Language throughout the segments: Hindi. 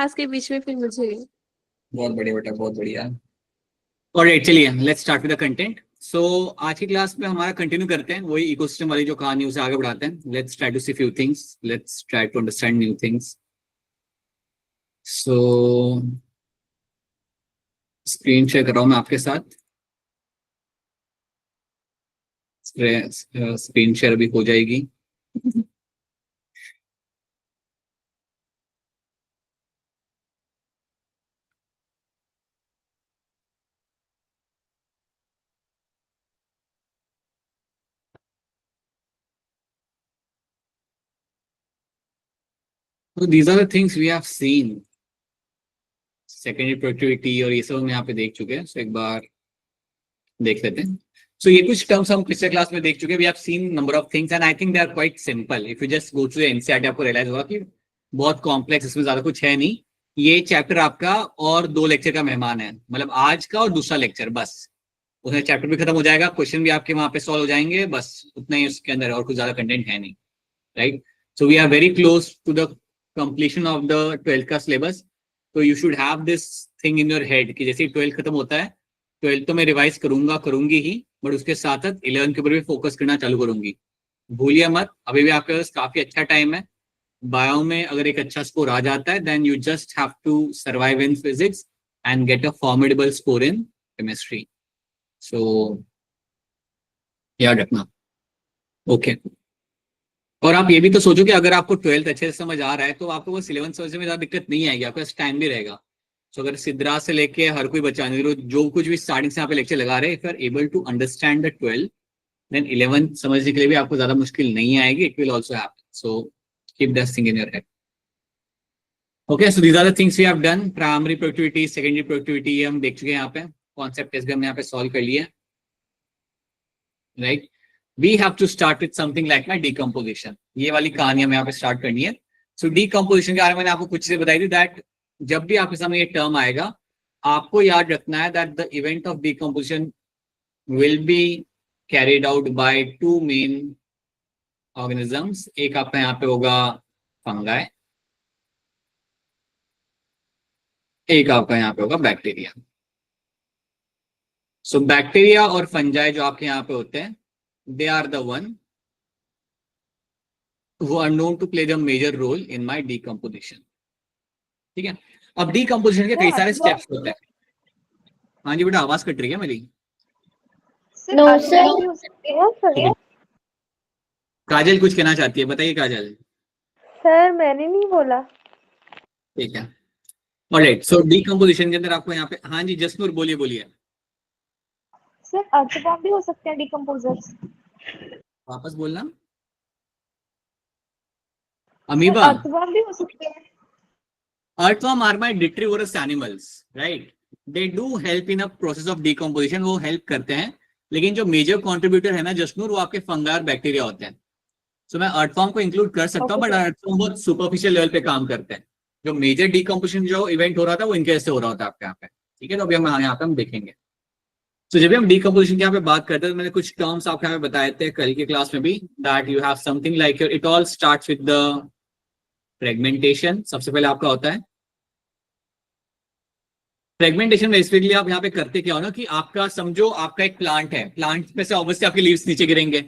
क्लास के बीच में फिर मुझे। बहुत बढ़िया बेटा, बहुत बढ़िया। ऑलराइट, चलिए let's start with the content. So आज की क्लास में हमारा कंटिन्यू करते हैं वही इकोसिस्टम वाली जो कहानी, उसे आगे बढ़ाते हैं। Let's try to see few things, let's try to understand new things. So screen share कर रहा हूं मैं आपके साथ। स्क्रीन शेयर अभी हो जाएगी। So these are the things we have seen. Secondary productivity और ये सब हम यहाँ पे देख चुके हैं। So एक बार देख लेते हैं। So ये कुछ टर्म्स हम पिछले क्लास में देख चुके हैं। We have seen number of things and I think they are quite simple. If you just go to the NCERT आपको रियलाइज होगा कि बहुत कॉम्प्लेक्स इसमें ज्यादा कुछ है नहीं। ये चैप्टर आपका और 2 लेक्चर का मेहमान है, मतलब आज का और दूसरा लेक्चर, बस उसमें चैप्टर भी खत्म हो जाएगा, क्वेश्चन भी आपके वहां पे सॉल्व हो जाएंगे, बस उतना ही उसके अंदर, और कुछ ज्यादा कंटेंट है नहीं, right. So we are very close to the completion of the 12th का सिलेबस। तो you should have this thing in your head कि जैसे 12th खत्म होता है, 12th तो मैं रिवाइज करूंगी ही, बट उसके साथ साथ 11th के ऊपर भी फोकस करना चालू करूंगी। भूलिए मत, अभी भी आपके पास काफी अच्छा टाइम है। बायो में अगर एक अच्छा स्कोर आ जाता है, then you just have to survive in physics and get a formidable score in chemistry. So याद रखना, ओके। और आप ये भी तो सोचो कि अगर आपको 12th अच्छे से समझ आ रहा है तो आपको बस 11th समझने में ज्यादा दिक्कत नहीं आएगी, आपके पास टाइम भी रहेगा। सो अगर सिद्धरा से लेके हर कोई बच्चा जो कुछ भी स्टार्टिंग से यहाँ पे लेक्चर लगा रहे हैं, if you are able to understand the 12th, then 11th समझने के लिए भी आपको ज्यादा मुश्किल नहीं आएगी। It will also happen. So keep that thing in your head. Okay, so these are the things we have done. Primary productivity, secondary productivity ये हम देख चुके हैं। यहाँ पे कॉन्सेप्ट टेस्ट भी हमने यहाँ पे सॉल्व कर लिया, right. We have to start with something like my decomposition. ये वाली कहानी हमें यहाँ पे स्टार्ट करनी है। So decomposition के बारे में मैंने आपको कुछ चीजें बताई थी, that जब भी आपके सामने ये टर्म आएगा, आपको याद रखना है that the event of decomposition will be carried out by 2 main organisms. एक आपका यहाँ पे होगा फंगाई, एक आपका यहाँ पे होगा बैक्टीरिया। सो बैक्टीरिया और फंजाई जो आपके यहाँ पे होते हैं, they are the one who are known to play the major role in my decomposition. ठीक है, अब डीकंपोजिशन के कई सारे स्टेप्स होते हैं। हाँ जी बेटा, आवाज कट रही है मेरी? No sir. काजल कुछ कहना चाहती है, बताइए काजल। सर मैंने नहीं बोला। ठीक है, ऑलराइट। सो डीकंपोजिशन के अंदर आपको यहाँ पे, हाँ जी जसनूर बोलिए बोलिए। सर अर्थवॉर्म भी हो सकते हैं डीकंपोजर्स? वापस बोलना। अमीबा, अर्थवॉर्म भी हो सकते हैं। Earthworm are my detrivorous animals, right? They do help in a process of decomposition. वो हेल्प करते हैं, लेकिन जो मेजर कंट्रीब्यूटर है ना जसनूर, वो आपके फंगा और बैक्टीरिया होते हैं। सो मैं अर्थवॉर्म को इंक्लूड कर सकता हूँ, बट अर्थवॉर्म बहुत सुपरफिशियल लेवल पे काम करते हैं। जो मेजर डिकम्पोजिशन जो इवेंट हो रहा था वो इनके से हो रहा होता है आपके यहाँ पे। ठीक है, तो अभी हम यहाँ पे हम देखेंगे। तो जब भी हम डिकम्पोजिशन की यहाँ पे बात करते हैं, तो मैंने कुछ टर्म्स आपके यहाँ पे बताए थे कल की क्लास में भी, that you have something like it all starts with the fragmentation. सबसे पहले आपका होता है फ्रेगमेंटेशन। बेसिकली आप यहाँ पे करते क्या हो ना, कि आपका समझो आपका एक प्लांट है, प्लांट में से ऑब्वियसली आपके लीव्स नीचे गिरेंगे।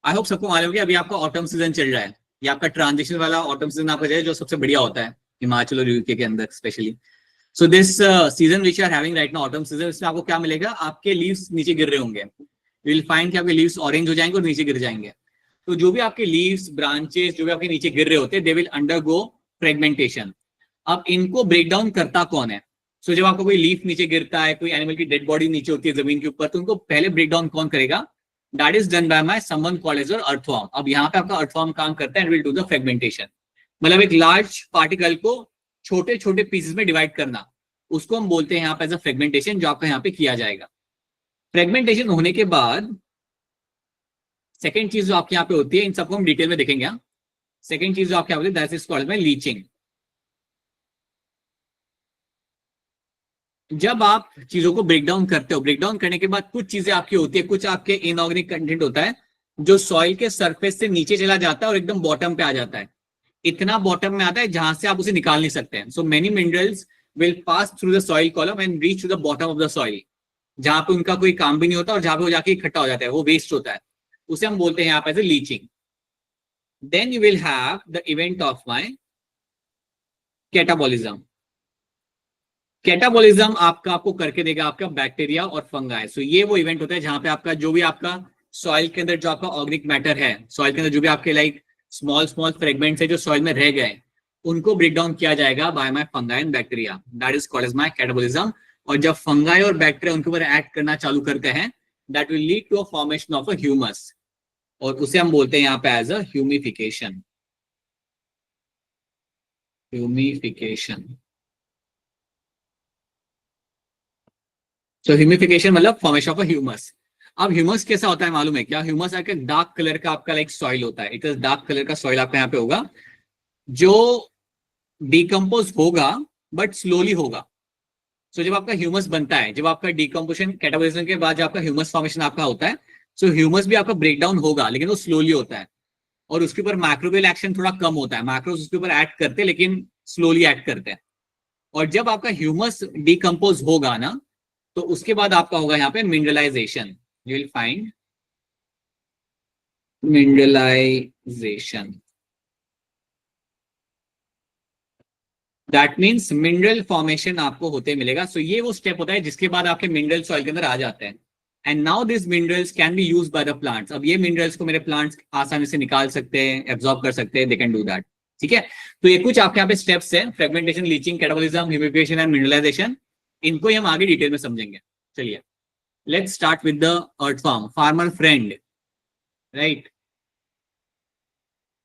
आई होप सबको मालूम है कि अभी आपका ऑटम सीजन चल रहा है, ये आपका ट्रांजिशन वाला ऑटम सीजन आपका जो सबसे बढ़िया होता है हिमाचल और यूके के अंदर specially. So this season which are having right now, autumn season, इसमें आपको क्या मिलेगा, आपके लीव्स नीचे गिर रहे होंगे। यू विल फाइंड कि आपके लीव्स ऑरेंज हो जाएंगे और नीचे गिर जाएंगे। तो जो भी आपके लीव्स, ब्रांचेस जो भी आपके नीचे गिर रहे होते हैं, दे विल अंडरगो फ्रेगमेंटेशन। अब इनको ब्रेक डाउन करता कौन है? सो जब आपको कोई लीफ नीचे गिरता है, कोई एनिमल की डेड बॉडी नीचे होती है जमीन के ऊपर, तो उनको पहले ब्रेक डाउन कौन करेगा? That is done by my someone called as earthworm. अब यहाँ पे आपका अर्थवॉर्म काम करता है and will do the fragmentation. मतलब एक लार्ज पार्टिकल को छोटे छोटे पीसेस में डिवाइड करना, उसको हम बोलते हैं यहाँ पे एज अ फ्रेगमेंटेशन, जो आपका यहाँ पे किया जाएगा। फ्रेगमेंटेशन होने के बाद सेकेंड चीज जो आपके यहाँ पे होती है, इन सबको हम डिटेल में देखेंगे। सेकेंड चीज जो आपके यहाँ होती है, that is called by leaching. जब आप चीजों को ब्रेक डाउन करते हो, ब्रेक डाउन करने के बाद कुछ चीजें आपकी होती है, कुछ आपके इनऑर्गेनिक कंटेंट होता है जो सॉइल के सरफेस से नीचे चला जाता है और एकदम बॉटम पे आ जाता है। इतना बॉटम में आता है जहां से आप उसे निकाल नहीं सकते हैं. So many minerals will pass through the soil column and reach to the bottom of the soil, जहां पे उनका कोई काम भी नहीं होता और जहां पे वो जाके इकट्ठा हो जाता है, वो वेस्ट होता है. उसे हम बोलते हैं यहाँ पे as leaching. Then you will have the event of my catabolism. Catabolism आपको करके देगा आपका बैक्टीरिया और फंगाई. सो ये वो इवेंट होता है जहां पे आपका जो भी आपका सॉइल के अंदर जो आपका ऑर्गेनिक मैटर है, सॉइल के अंदर जो भी आपके लाइक स्मॉल स्मॉल फ्रेगमेंट्स है जो सॉइल में रह गए, उनको ब्रेक डाउन किया जाएगा by my fungi and bacteria. That is called as my catabolism. और जब फंगाई और बैक्टीरिया उनके ऊपर एक्ट करना चालू करते हैं, that will lead to a formation of a humus, और उसे हम बोलते हैं यहाँ पे एज अ ह्यूमिफिकेशन. ह्यूमिफिकेशन. तो ह्यूमिफिकेशन मतलब फॉर्मेशन ऑफ अ ह्यूमस. अब ह्यूमस कैसा होता है मालूम है क्या? ह्यूमस एक डार्क कलर का आपका लाइक सॉइल होता है. इट इज डार्क कलर का सॉइल आपका यहाँ पे होगा जो डिकम्पोज होगा बट स्लोली होगा. सो जब आपका ह्यूमस बनता है, जब आपका डिकम्पोजिशन कैटाबॉलिज्म के बाद जब आपका ह्यूमस फॉर्मेशन आपका होता है, सो ह्यूमस भी आपका ब्रेक डाउन होगा लेकिन वो स्लोली होता है, और उसके ऊपर मैक्रोबियल एक्शन थोड़ा कम होता है. मैक्रोस उसके ऊपर एक्ट करते हैं लेकिन स्लोली एक्ट करते हैं. और जब आपका ह्यूमस डिकम्पोज होगा ना, तो उसके बाद आपका होगा यहाँ पे mineralisation. You will find mineralisation. That means mineral formation आपको होते मिलेगा. सो ये वो स्टेप होता है जिसके बाद आपके मिनरल सॉइल के अंदर आ जाते हैं. And now this minerals can be used by the plants. अब ये मिनरल्स को मेरे प्लांट्स आसानी से निकाल सकते हैं, एब्जॉर्ब कर सकते हैं. They can do that. ठीक है. तो ये कुछ आपके यहाँ पे स्टेप्स हैं: fragmentation, leaching, catabolism, humification and mineralisation. इनको हम आगे डिटेल में समझेंगे. चलिए, let's start with the earthworm, farmer friend. Right.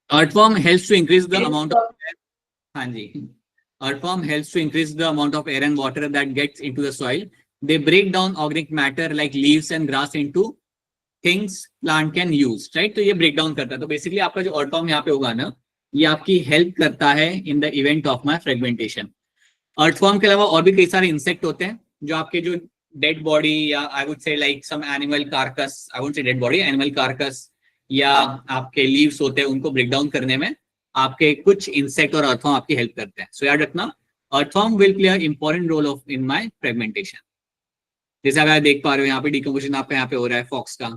Earthworm helps to increase the amount of, हाँ जी, earthworm helps to increase the amount of air and water that gets into the soil. They break down organic matter like leaves and grass into things plant can use. Right? तो ये break down करता है. तो basically आपका जो earthworm यहाँ पे होगा ना, ये आपकी help करता है in the event of my fragmentation. earthworm के अलावा और भी कई सारे insect होते हैं जो आपके जो dead body या I would say like some animal carcass, I won't say dead body, animal carcass या आपके leaves होते हैं, उनको break down करने में आपके कुछ इंसेक्ट और अर्थवर्म आपकी हेल्प करते हैं. सो याद रखना, earthworm will play a important role of in my fragmentation. जैसे अगर आप देख पा रहे हो यहाँ पे डिकम्पोजिशन आपका यहाँ पे हो रहा है फॉक्स का,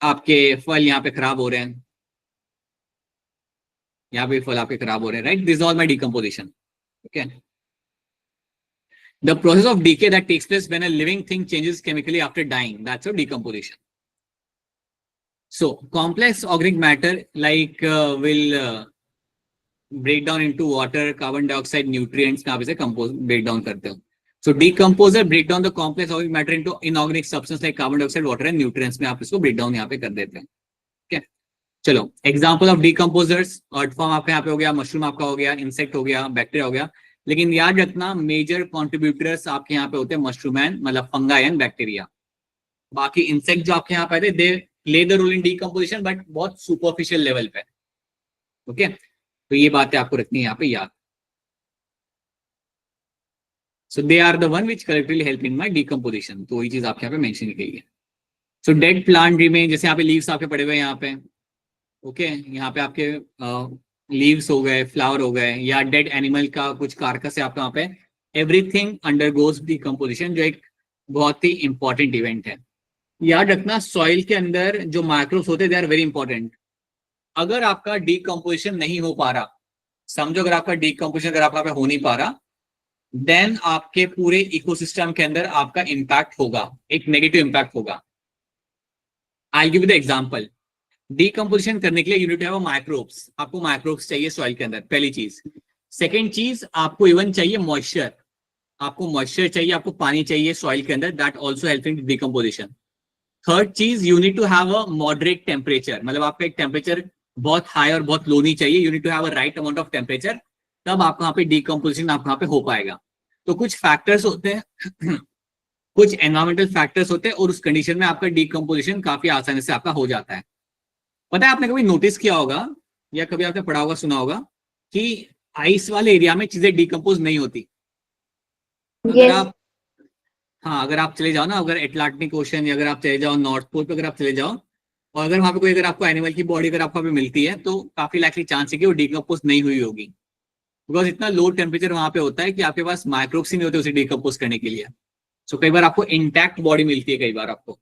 आपके फल यहाँ पे खराब हो रहे हैं, यहाँ पे फल आपके खराब हो रहे हैं. Right. This is all my decomposition. Okay. The process of decay that takes place when a living thing changes chemically after dying, that's a decomposition. So complex organic matter like will break down into water, carbon dioxide, nutrients में आप इसे compose break down करते हो. So decomposer break down the complex organic matter into inorganic substance like carbon dioxide, water and nutrients में आप इसको break down यहाँ पे कर देते हैं. Okay. चलो, example of decomposers, earthworm आपका यहाँ पे हो गया, mushroom आपका हो गया, insect हो गया, bacteria हो गया. लेकिन याद रखना major contributors आपके यहाँ पे होते हैं mushroom and मतलब fungi and bacteria. बाकी insect जो आपके यहाँ पे आते हैं play the role in decomposition but बहुत superficial level पे. ओके. तो ये बातें आपको रखनी है यहाँ पे याद. So they are the one which collectively help in my decomposition. तो वही चीज आपके यहाँ पे मेंशन की गई है. So dead plant remain, जैसे यहाँ पे leaves आपके पड़े हुए हैं यहाँ पे. ओके. यहाँ पे आपके leaves हो गए, flower हो गए, या dead animal का कुछ carcass है आपका यहाँ पे. Everything undergoes decomposition, जो एक बहुत ही important event है. याद रखना, सॉइल के अंदर जो माइक्रोब्स होते हैं दे आर वेरी इंपॉर्टेंट. अगर आपका डीकम्पोजिशन नहीं हो पा रहा, समझो अगर आपका डीकम्पोजिशन अगर आपका हो नहीं पा रहा, देन आपके पूरे इकोसिस्टम के अंदर आपका इंपैक्ट होगा, एक नेगेटिव इंपैक्ट होगा. I give the example. Decomposition करने के लिए यूनिट है वो माइक्रोब्स. आपको माइक्रोब्स चाहिए सॉइल के अंदर, पहली चीज. सेकेंड चीज, आपको इवन चाहिए मॉइस्चर. आपको मॉइस्चर चाहिए, आपको पानी चाहिए सॉइल के अंदर. That also help in decomposition. Third चीज, you need to have a moderate temperature. मतलब आपका एक टेम्परेचर बहुत हाई और बहुत लो नहीं चाहिए. You need to have a right amount of temperature, तब आपको यहाँ पे डीकम्पोजिशन आपको यहाँ पे हो पाएगा. तो कुछ फैक्टर्स होते हैं कुछ एनवायरमेंटल फैक्टर्स होते हैं, और उस कंडीशन में आपका डीकम्पोजिशन काफी आसानी से आपका हो जाता है. पता है, आपने कभी नोटिस किया होगा या कभी आपने पढ़ा होगा, सुना होगा कि आइस वाले एरिया में चीजें डीकम्पोज नहीं होती. अगर आप हाँ, अगर आप चले जाओ ना, अगर एटलांटिक ओशन या अगर आप चले जाओ नॉर्थ पोल पे, अगर आप चले जाओ, और अगर वहां पे कोई, अगर आपको एनिमल की बॉडी अगर आपको वहाँ पे मिलती है तो काफी लाइकली चांस है कि वो डिकम्पोज नहीं हुई होगी, बिकॉज इतना लो टेम्परेचर वहां पे होता है कि आपके पास माइक्रोब्स ही नहीं होते उसे डिकम्पोज करने के लिए। सो कई बार आपको इंटैक्ट बॉडी मिलती है कई बार आपको,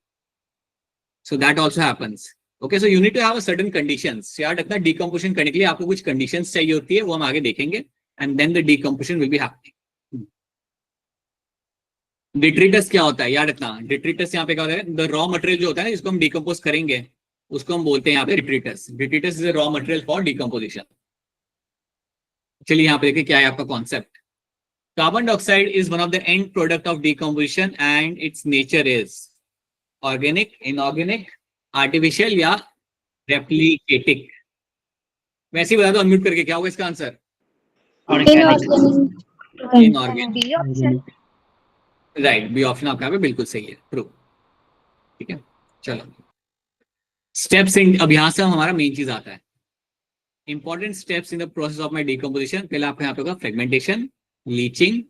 so that also happens. Okay, so you need to have certain conditions. याद रखना डिकम्पोजिशन करने के लिए आपको कुछ कंडीशंस चाहिए होती है, वो हम आगे देखेंगे, and then the decomposition will be happening. Detritus क्या होता है याद रखना, डिट्रीटस यहाँ पे क्या होता है, द रॉ मटेरियल जो होता है ना जिसको हम डिकम्पोज करेंगे उसको हम बोलते हैं यहाँ पे detritus. Detritus is a raw material for decomposition. चलिए यहाँ पे देखिए क्या है आपका concept. Carbon dioxide is one of the end product of decomposition and its nature is organic, inorganic, artificial या रेप्लिकेटिक। वैसे ही बता दो अनम्यूट करके, क्या होगा इसका answer? Inorganic. B option. Right, B option आपका यहाँ पे बिल्कुल सही है, ट्रू। ठीक है, चलो स्टेप्स इन, अब यहां से हमारा मेन चीज आता है, important steps in the process of my decomposition. पहले आपको यहाँ पे होगा fragmentation, leaching,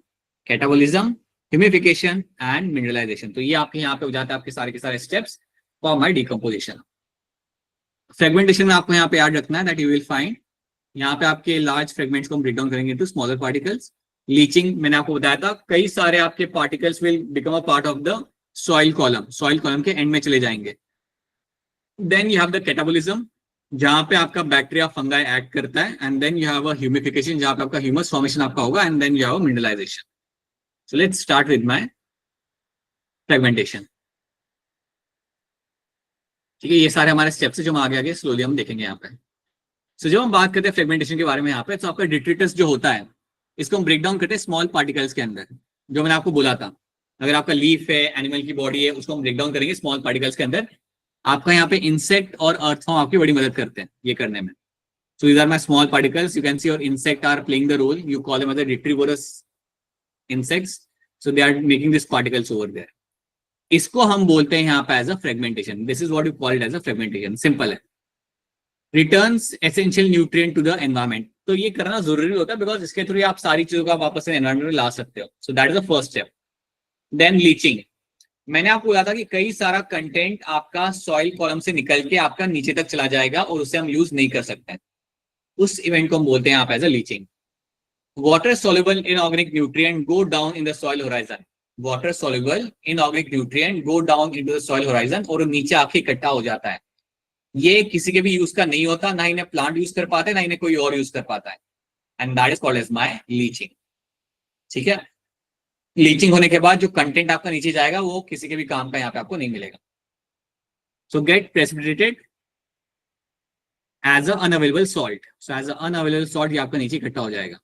catabolism, humification and mineralization. तो ये आपके यहाँ पे हो जाता है आपके सारे के सारे steps for my decomposition. Fragmentation में आपको यहाँ पे याद रखना है दैट यू विल फाइंड, यहाँ पे आपके लार्ज फ्रेगमेंट्स को हम ब्रेक डाउन करेंगे इनटू स्मॉलर पार्टिकल्स। लीचिंग मैंने आपको बताया था, कई सारे आपके particles will become a part of the soil column, soil column के एंड में चले जाएंगे। Then you have the catabolism जहां पे आपका बैक्टीरिया फंगाई एक्ट करता है, and then you have a humification जहां पे आपका ह्यूमस फॉर्मेशन आपका होगा, and then you have a mineralization. So let's start with my fragmentation. ठीक है, ये सारे हमारे स्टेप्स है जो हम आगे आगे स्लोली हम देखेंगे यहाँ पे। सो जब हम बात करते हैं फ्रेगमेंटेशन के बारे में यहाँ पे, तो आपका डिट्रीटस जो होता है इसको हम ब्रेक डाउन करते हैं स्मॉल पार्टिकल्स के अंदर, जो मैंने आपको बोला था। अगर आपका लीफ है, एनिमल की बॉडी है, उसको हम ब्रेक डाउन करेंगे स्मॉल पार्टिकल्स के अंदर। आपका यहाँ पे इंसेक्ट और अर्थवॉर्म आपकी बड़ी मदद करते हैं ये करने में। सो these are my small particles. You can see your insect are playing the role. You call them as the detrivorous insects. So they are making these particles over there. इसको हम बोलते हैं यहाँ पे as a fragmentation. This is what you call it as a fragmentation. Simple है। Returns essential nutrient to the environment. तो ये करना जरूरी होता है बिकॉज इसके थ्रू आप सारी चीजों को आप वापस से एनवायरमेंट में ला सकते हो। So that is the first step. Then leaching, मैंने आपको बोला था कि कई सारा कंटेंट आपका सॉइल कॉलम से निकल के आपका नीचे तक चला जाएगा और उसे हम यूज नहीं कर सकते हैं। उस इवेंट को हम बोलते हैं आप as a leaching. Water soluble inorganic nutrient go down in the soil horizon. Water soluble inorganic nutrient go down into the soil horizon और नीचे आके इकट्ठा हो जाता है। ये किसी के भी यूज का नहीं होता, ना इन्हें प्लांट यूज कर पाते, ना इन्हें कोई और यूज कर पाता है, and that is called as my leaching. ठीक है, लीचिंग होने के बाद जो कंटेंट आपका नीचे जाएगा वो किसी के भी काम का यहाँ पे आपको नहीं मिलेगा। So get precipitated as a unavailable salt. So as a unavailable salt ये आपका नीचे इकट्ठा हो जाएगा।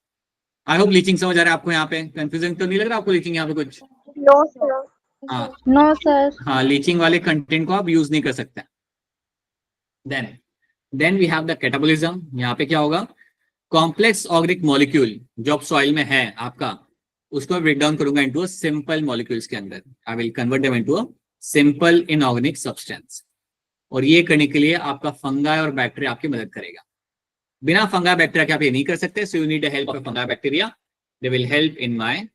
आई होप लीचिंग समझ आ रहा है आपको, यहाँ पे कंफ्यूजन तो नहीं लग रहा आपको लीचिंग यहाँ पे कुछ? No sir. हाँ नो सर। हाँ, लीचिंग वाले कंटेंट को आप यूज नहीं कर सकते। Then we have the catabolism. यहाँ पे क्या होगा, कॉम्प्लेक्स ऑर्गेनिक मॉलिक्यूल जो अब सॉइल में है आपका, उसको ब्रेक डाउन करूंगा इनटू अ सिंपल मॉलिक्यूल्स के अंदर। I will convert them into a simple inorganic substance. और ये करने के लिए आपका फंगाई और बैक्टीरिया आपकी मदद करेगा। बिना फंगाई बैक्टीरिया के आप ये नहीं कर सकते। सो you need the help of fungi bacteria, they will help in my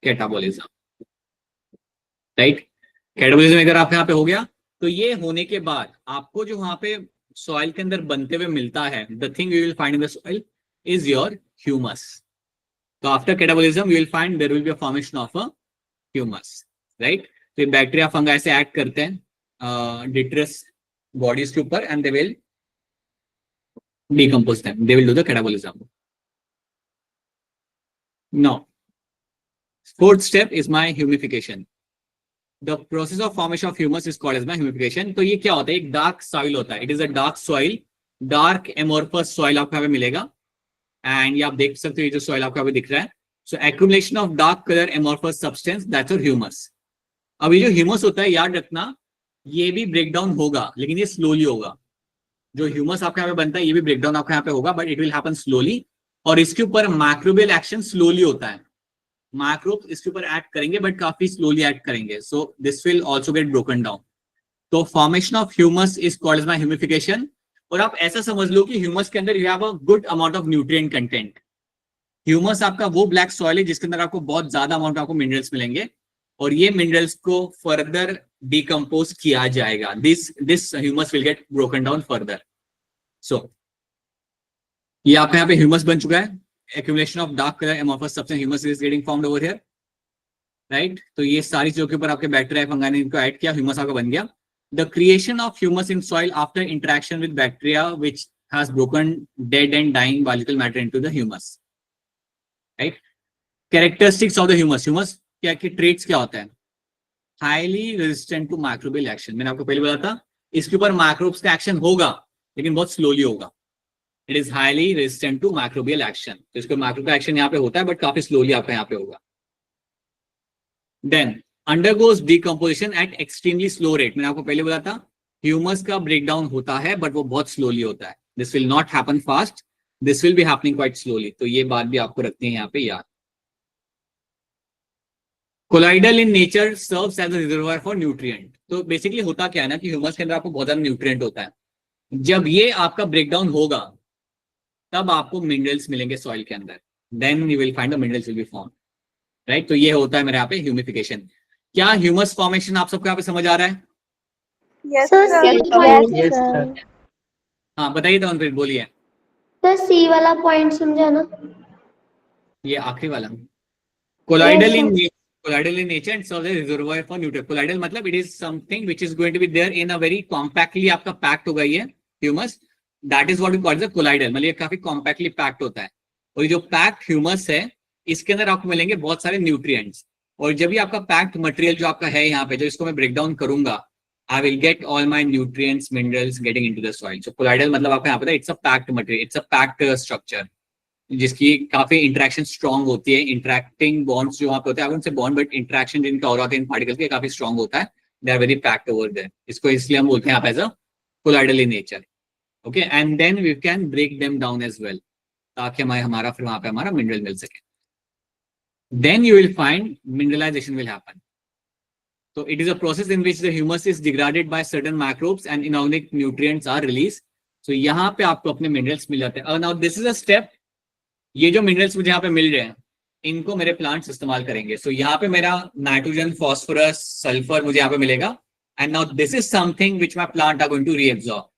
catabolism. Right, catabolism अगर आप यहाँ पे हो गया तो ये होने के बाद आपको जो वहां पे सॉइल के अंदर बनते हुए मिलता है, the thing you will find in the soil is your humus. तो after catabolism you will find there will be a formation of a humus. Right, तो ये बैक्टीरिया फंगाई से एक्ट करते हैं डिट्रस बॉडीज के ऊपर, and they will decompose them. They will do the catabolism. Now, fourth step is my humification. The process of formation of humus is called as my humification. तो ये क्या होता है, एक डार्क सॉइल होता है। It is a dark soil, dark amorphous soil आपको यहाँ पे मिलेगा, एंड ये आप देख सकते हो ये जो सॉइल आपको यहाँ पे दिख रहा है। So accumulation of dark colour amorphous substance, that's your humus. अब ये जो ह्यूमस होता है याद रखना, ये भी ब्रेक डाउन होगा लेकिन ये स्लोली होगा। जो ह्यूमस आपके यहाँ पे बनता है ये भी ब्रेकडाउन आपके यहाँ पे होगा, but it will happen slowly. और इसके ऊपर माइक्रोबियल एक्शन स्लोली होता है। माइक्रोब्स इसके ऊपर एक्ट करेंगे बट काफी स्लोली एक्ट करेंगे। So this will also get broken down. तो formation of humus is called as my humification. और आप ऐसा समझ लो कि ह्यूमस के अंदर you have a good amount of nutrient content. Humus आपका वो ब्लैक सॉइल है जिसके अंदर आपको बहुत ज्यादा अमाउंट आपको मिनरल्स मिलेंगे, और ये मिनरल्स को फर्दर डिकम्पोज किया जाएगा. This humus will get broken down further. So ये आपका यहाँ पे ह्यूमस बन चुका है. Accumulation of dark colour amorphous substance humus is getting formed over here, right. तो ये सारी चीजों के ऊपर आपके बैक्टीरिया फंगाई ने इनको ऐड किया, ह्यूमस आपका बन गया. The creation of humus in soil after interaction with bacteria which has broken dead and dying biological matter into the humus, right. Characteristics of the humus. Humus क्या के ट्रेट्स क्या होता है? Highly resistant to microbial action. मैंने आपको पहले बोला था इसके ऊपर माइक्रोब्स का एक्शन होगा लेकिन बहुत स्लोली होगा. It is highly resistant to microbial action. तो इसको माइक्रोब का एक्शन यहाँ पे होता है बट काफी स्लोली आपका यहाँ पे होगा. Then undergoes decomposition at extremely slow rate. मैंने आपको पहले बोला था ह्यूमस का ब्रेकडाउन होता है बट वो बहुत स्लोली होता है. This will not happen fast, this will be happening quite slowly. तो ये बात भी आपको रखनी है यहाँ पे याद. Colloidal in nature serves as a reservoir for nutrient. तो बेसिकली होता क्या है ना कि ह्यूमस के अंदर आपको बहुत ज्यादा न्यूट्रिएंट होता है. जब ये आपका ब्रेकडाउन होगा तब आपको मिनरल्स मिलेंगे सॉइल के अंदर. Then you will find the minerals will be form, right. तो ये होता है मेरे यहाँ पे ह्यूमिफिकेशन. क्या ह्यूमस फॉर्मेशन आप सबको यहाँ पे समझ आ रहा है? Yes, sir sir. सी Yes, पॉइंट sir. सर. हाँ बताइए तो फिर बोलिए. सर सी वाला पॉइंट समझाना. ये आखिरी वाला colloidal in Yes, colloidal in nature and serves as reservoir for nutrient. Colloidal मतलब it is something which is going to be there in a very compactly आपका पैक्ड होगा ये humus. That is what we call the colloidal. मतलब ये काफी कॉम्पैक्टली पैक्ड होता है और ये जो पैक्ड ह्यूमस है इसके अंदर आपको मिलेंगे बहुत सारे न्यूट्रिएंट्स. और जब भी आपका पैक्ड मटेरियल जो आपका है यहाँ पे जो इसको मैं ब्रेक डाउन करूंगा I will get all my nutrients minerals getting into the soil. So colloidal मतलब आपको यहाँ पे it's a packed material, it's a packed structure जिसकी काफी इंटरेक्शन स्ट्रॉन्ग होती है. इंटरेक्टिंग बॉन्ड्स जो वहाँ पे होते हैं उनसे बॉन्ड बट इंटरेक्शन जिनका और होता है इन पार्टिकल्स के काफी स्ट्रॉन्ग होता है. They are very packed over there. इसको इसलिए हम बोलते हैं आप as a colloidal in nature. Okay and then we can break them down as well ताकि हमारा फिर वहां पे हमारा मिनरल मिल सके. Then you will find mineralization will happen. So it is a process in which the humus is degraded by certain microbes and inorganic nutrients are released. So यहाँ पे आपको अपने minerals मिल जाते हैं. Now this is a step. ये जो minerals मुझे यहाँ पे मिल रहे हैं इनको मेरे plants इस्तेमाल करेंगे. So यहाँ पे मेरा नाइट्रोजन, फॉस्फोरस, सल्फर मुझे यहाँ पे मिलेगा. And now this is something which my plant are going to reabsorb.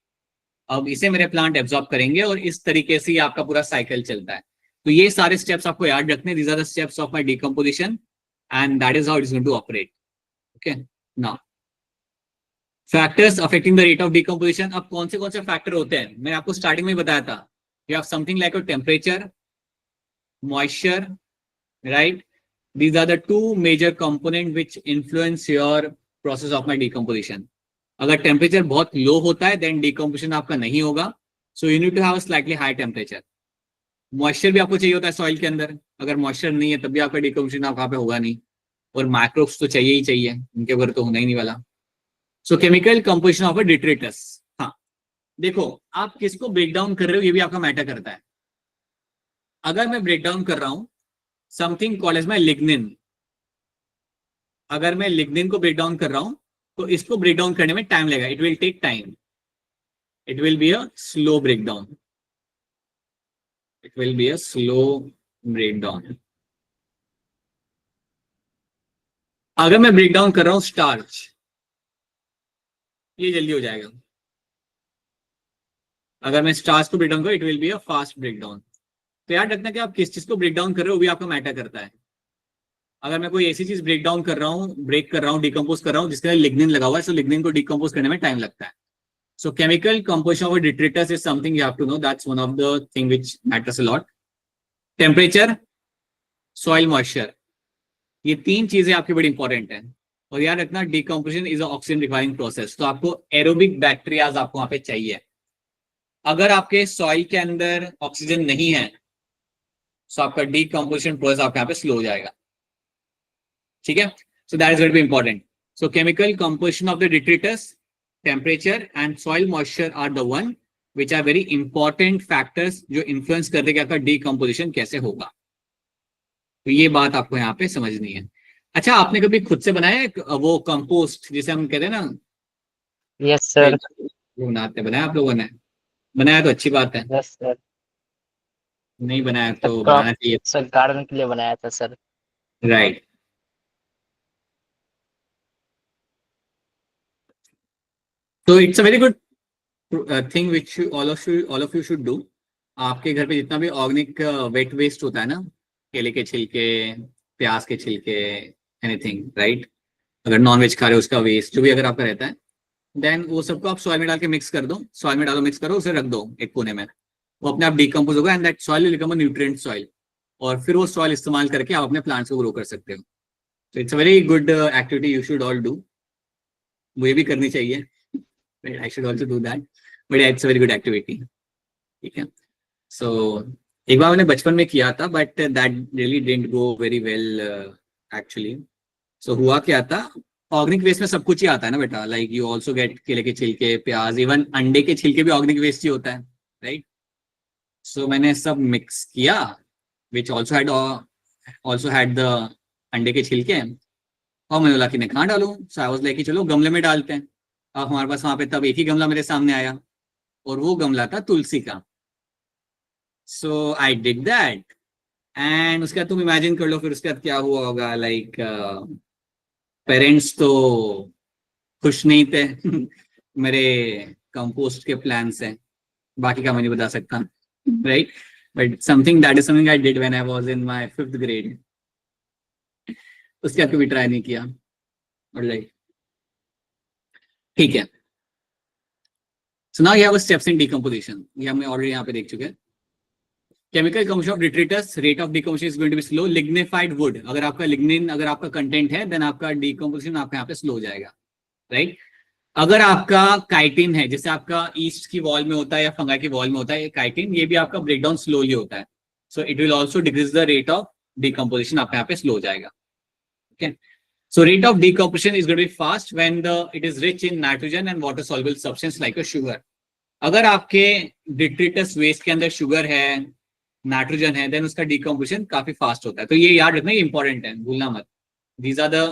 अब इसे मेरे प्लांट एब्जॉर्ब करेंगे और इस तरीके से आपका पूरा साइकिल चलता है. तो ये सारे स्टेप्स आपको याद रखने. These are the steps of my decomposition and that is how it is going to operate. Okay now factors affecting the rate of decomposition. अब कौन से फैक्टर होते हैं मैंने आपको स्टार्टिंग में बताया था. You have something like your temperature, moisture, right. These are the two major component which influence your process of my decomposition. अगर टेम्परेचर बहुत लो होता है देन डिकम्पोजिशन आपका नहीं होगा. So you need to have a slightly high temperature. Moisture भी आपको चाहिए होता है सॉइल के अंदर. अगर मॉइस्चर नहीं है तब भी आपका डिकम्पोजिशन वहां पे होगा नहीं. और माइक्रोब्स तो चाहिए ही चाहिए, उनके ऊपर तो होना ही नहीं वाला. So chemical composition of a detritus. हाँ देखो आप किसको ब्रेक डाउन कर रहे हो ये भी आपका मैटर करता है. अगर मैं ब्रेक डाउन कर रहा हूं something called as my lignin. अगर मैं लिग्निन को ब्रेक डाउन कर रहा हूं तो इसको ब्रेक डाउन करने में टाइम लगेगा. It will take time. It will be a slow break down. It will be a slow break down. अगर मैं ब्रेक डाउन कर रहा हूं स्टार्च ये जल्दी हो जाएगा. अगर मैं स्टार्च को ब्रेक डाउन करूं it will be a fast break down. तो याद रखना कि आप किस चीज को ब्रेक डाउन कर रहे हो वो भी आपको मैटर करता है. अगर मैं कोई ऐसी चीज ब्रेक डाउन कर रहा हूँ, ब्रेक कर रहा हूँ, डिकम्पोज कर रहा हूँ जिसके अंदर लिग्निन लगा हुआ है, तो लिग्निन को डिकम्पोज करने में टाइम लगता है. So chemical composition of a detritus is something you have to know. That's one of the thing which matters a lot. Temperature, soil moisture. ये तीन चीजें आपकी बड़ी इंपॉर्टेंट है. और याद रखना decomposition is oxygen requiring process. तो आपको एरोबिक बैक्टीरियाज आपको वहां पे चाहिए. अगर आपके सॉइल के अंदर ऑक्सीजन नहीं है तो आपका डिकम्पोजिशन प्रोसेस आपके यहाँ पे स्लो हो जाएगा. ठीक है. So that is very important. So chemical composition of the detritus, temperature and soil moisture are the one which are very important factors जो influence करते हैं कि आपका decomposition कैसे होगा. तो ये बात आपको यहाँ पे समझनी है. अच्छा आपने कभी खुद से बनाया है वो कंपोस्ट जिसे हम कहते हैं ना? Yes sir. बनाते बनाया आप लोगों ने? बनाया तो अच्छी बात है. Yes sir. नहीं बनाया तो बनाना चाहिए. सर गार्डन के लिए बनाया था सर. राइट. तो it's a very good thing which all of you should do. आपके घर पे जितना भी ऑर्गेनिक वेट वेस्ट होता है ना, केले के छिलके, प्याज के छिलके, एनीथिंग, राइट, अगर नॉन वेज खा रहे हो उसका वेस्ट जो भी अगर आपका रहता है, देन वो सबको आप सॉइल में डाल के मिक्स कर दो. सॉइल में डालो, मिक्स करो, उसे रख दो एक कोने में. वो अपने आप डिकम्पोज होगा and that soil will become a nutrient soil. और फिर वो सॉइल इस्तेमाल करके आप अपने प्लांट्स को ग्रो कर सकते हो. तो it's a very good activity, you should all do. मुझे भी करनी चाहिए, I should also do that, but it's a very good activity. ठीक है. सो एक बार मैंने बचपन में किया था, but that really didn't go very well actually. So हुआ क्या था, ऑर्गेनिक वेस्ट में सब कुछ ही आता है ना बेटा, लाइक यू ऑल्सो गेट केले के छिलके, प्याज, इवन अंडे के छिलके भी ऑर्गेनिक वेस्ट ही होता है, राइट. सो मैंने सब मिक्स किया, विच ऑल्सो हैड द अंडे के छिलके. और मैंने बोला कि मैं कहाँ डालूं, सो आई वाज लाइक कि चलो गमले में डालते हैं. अब हमारे पास वहां पे तब एक ही गमला मेरे सामने आया, और वो गमला था तुलसी का. सो आई डिड दैट, एंड उसके बाद तुम इमेजिन कर लो फिर उसके बाद क्या हुआ होगा. लाइक पेरेंट्स तो खुश नहीं थे मेरे कंपोस्ट के प्लान से. बाकी का मैं नहीं बता सकता, right, but something I did when I was in my 5th grade. उसके बाद कभी ट्राई नहीं किया. और लाइक ठीक है. So now you have steps in decomposition, ये हमने ऑलरेडी यहाँ पे देख चुके हैं. Chemical composition of detritus, rate of decomposition is going to be slow. Lignified wood, अगर आपका लिग्निन अगर आपका कंटेंट है, देन आपका डिकम्पोजिशन आपका यहाँ पे स्लो हो जाएगा, राइट. अगर आपका काइटिन है, जैसे आपका ईस्ट की वॉल में होता है या फंगा की वॉल में होता है काइटिन, ये भी आपका ब्रेकडाउन स्लोली होता है. So it will also decrease the rate of decomposition, आपका यहाँ पे स्लो हो जाएगा. Okay. So rate of decomposition is going to be fast when it is rich in nitrogen and water soluble substance like a sugar. अगर आपके detritus waste के अंदर शुगर है, नाइट्रोजन है, देन उसका डिकम्पोजिशन काफी फास्ट होता है. तो ये याद रखना, ये इंपॉर्टेंट है, भूलना मत. These are the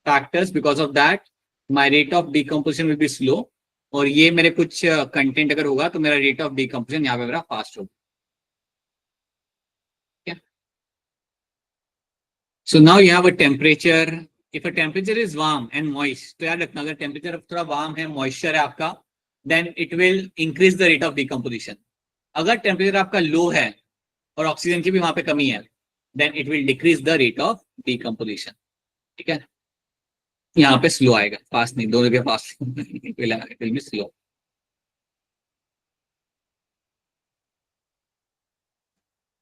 factors because of that my rate of decomposition will be slow. और ये मेरे कुछ कंटेंट अगर होगा तो मेरा रेट ऑफ डिकम्पोजिशन यहाँ पे मेरा फास्ट होगा. So now you have a temperature. If a temperature is warm and moist, तो याद रखना, अगर टेम्परेचर थोड़ा वार्म है, मॉइस्चर है आपका, then it will increase the rate of decomposition. अगर टेम्परेचर आपका लो है और ऑक्सीजन की भी वहां पे कमी है, then it will decrease the rate of decomposition. ठीक है. यहाँ पे स्लो आएगा, फास्ट नहीं, दोनों के fast it will be slow.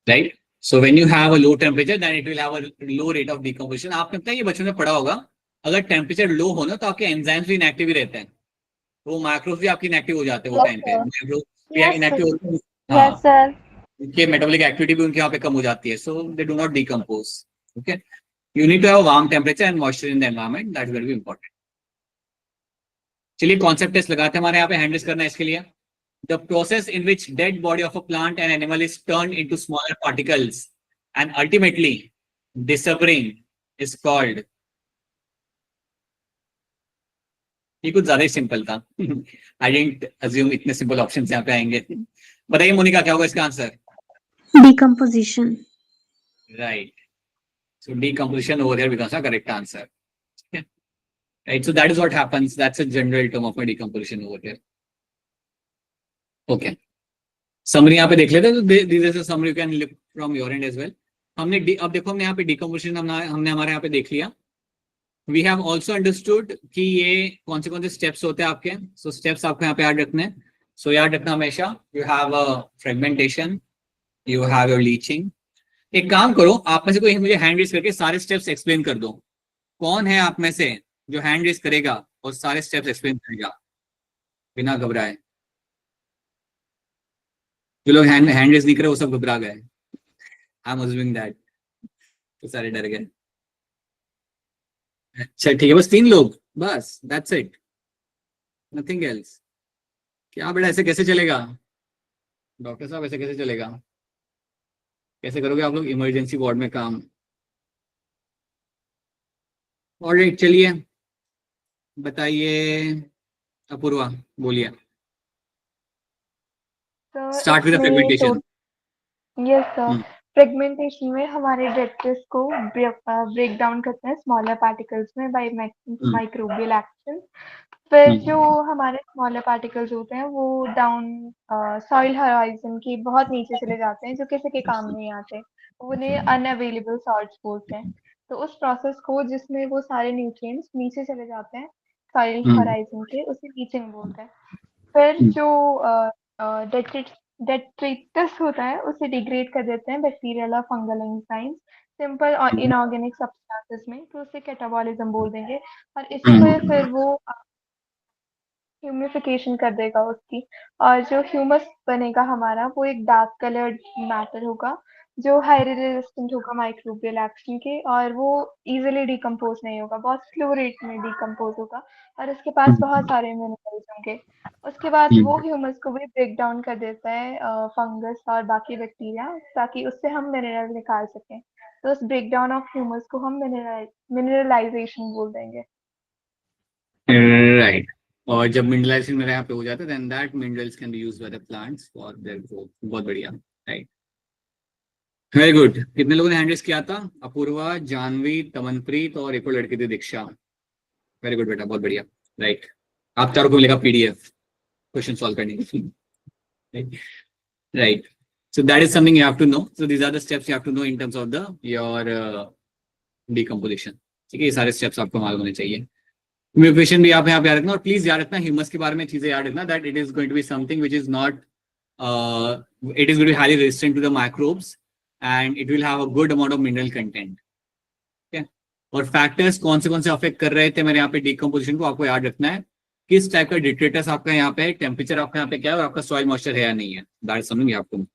Right. So when you have a low temperature, then it will have a low rate of decomposition. आपने पता है ये बचपन में पढ़ा होगा, अगर टेम्परेचर लो हो ना तो आपके एंजाइम्स भी इनएक्टिव ही रहते हैं, तो माइक्रोब्स भी आपकी इनएक्टिव हो जाते हैं वो टाइम पे. माइक्रोब्स इनएक्टिव होते हैं. Yes sir. उनके मेटाबॉलिक एक्टिविटी भी उनके यहाँ पे कम हो जाती है, so they do not decompose. Okay. You need to have warm temperature and moisture in the environment, that is very important. चलिए कॉन्सेप्ट टेस्ट लगाते हैं. हमारे यहाँ पे हैंड रेज करना है इसके लिए. The process in which dead body of a plant and animal is turned into smaller particles and ultimately disappearing is called. ये कुछ ज्यादा ही सिंपल था. I didn't assume इतने सिंपल ऑप्शंस यहाँ पे आएंगे. बताइए मोनिका, क्या होगा इसका answer? Decomposition. Right. So decomposition over here becomes a correct answer. Okay. Right. So that is what happens. That's a general term of a decomposition over here. Okay. Summary यहाँ पे देख लेते हैं. तो this is a summary, you can look from your end as well. हमने अब देखो, हमने यहाँ पे डिकम्पोजिशन हमने हमारे यहाँ पे देख लिया. वी हैव ऑल्सो अंडरस्टूड कि ये कौन से स्टेप्स होते हैं आपके. सो स्टेप्स आपको यहाँ पे याद रखने. सो याद रखना हमेशा, you have a fragmentation, you have your leaching. एक काम करो, आप में से कोई मुझे हैंड रेज करके सारे स्टेप्स एक्सप्लेन कर दो. कौन है आप में से जो हैंड रेज करेगा और सारे स्टेप्स एक्सप्लेन करेगा बिना घबराए? जो लोग हैंड रेज नहीं करे वो सब घबरा गए. I am assuming that. तो सारे डर गए. अच्छा ठीक है, बस 3 लोग, बस दैट्स इट, नथिंग एल्स. क्या बेटा, ऐसे कैसे चलेगा डॉक्टर साहब, ऐसे कैसे चलेगा? कैसे करोगे आप लोग इमरजेंसी वार्ड में काम? ऑलराइट, चलिए बताइए. अपूर्वा बोलिए. Start with fragmentation. Yes sir. Fragmentation में हमारे डेट्रिटस को ब्रेक डाउन करते हैं स्मॉलर पार्टिकल्स में बाय माइक्रोबियल एक्शन. फिर जो हमारे स्मॉलर पार्टिकल्स होते हैं वो डाउन सॉइल होराइजन के बहुत नीचे चले जाते हैं, जो किसी के काम नहीं आते, उन्हें अनअवेलेबल सॉल्ट्स बोलते हैं। तो उस प्रोसेस को जिसमें वो सारे न्यूट्रिएंट्स नीचे चले जाते हैं सॉइल होराइजन के, उसे लीचिंग बोलते हैं। फिर जो डेट्रिटस होता है उसे डिग्रेड कर देते हैं बैक्टीरियल और फंगल एंजाइम्स सिंपल और इनऑर्गेनिक सब्सटेंसेस में, तो उसे कैटाबॉलिज्म बोल देंगे। और इसी को फिर वो ह्यूमिफिकेशन कर देगा उसकी, और जो ह्यूमस बनेगा हमारा वो एक डार्क कलर्ड मैटर होगा जो हाईली रेजिस्टेंट होगा माइक्रोबियल एक्शन के, और वो इजीली डिकम्पोज नहीं होगा, बहुत स्लो रेट में डिकम्पोज होगा, और इसके पास बहुत सारे मिनरल्स होंगे। उसके बाद वो ह्यूमस को भी ब्रेक डाउन कर देता है फंगस और बाकी बैक्टीरिया, ताकि उससे हम मिनरल निकाल सकें। तो उस ब्रेक डाउन ऑफ ह्यूमस को हम मिनरलाइजेशन बोल देंगे। राइट। और जब मिनरलाइजेशन मेरे यहाँ पे हो जाता है then that minerals can be used by the plants for their growth. बहुत बढ़िया, राइट, वेरी गुड। कितने लोगों ने हैंड रेज किया था? अपूर्वा, जानवी, तमनप्रीत और एक और लड़की थी दीक्षा। वेरी गुड बेटा, बहुत बढ़िया, राइट। आप चारों को मिलेगा पीडीएफ क्वेश्चन सॉल्व करने की, right. So that is something you have to know. So these are the steps you have to know in terms of your decomposition. ठीक है, ये सारे steps आपको मालूम होने चाहिए। म्यूटेशन भी आप यहाँ पे याद रखना, और प्लीज याद रखना ह्यूमस के बारे में चीजें याद रखना, that it is going to be something which is not it is going to be highly resistant to the microbes and it will have a good amount of mineral content. Okay, और फैक्टर्स कौन से अफेक्ट कर रहे थे मेरे यहाँ पे डिकम्पोजिशन को आपको याद रखना है। किस टाइप का डिट्रेटस आपका यहाँ पे है, टेम्परेचर आपका यहाँ पे क्या है, और आपका सॉइल मॉइस्चर है या नहीं है, दैट इज समथिंग आपको।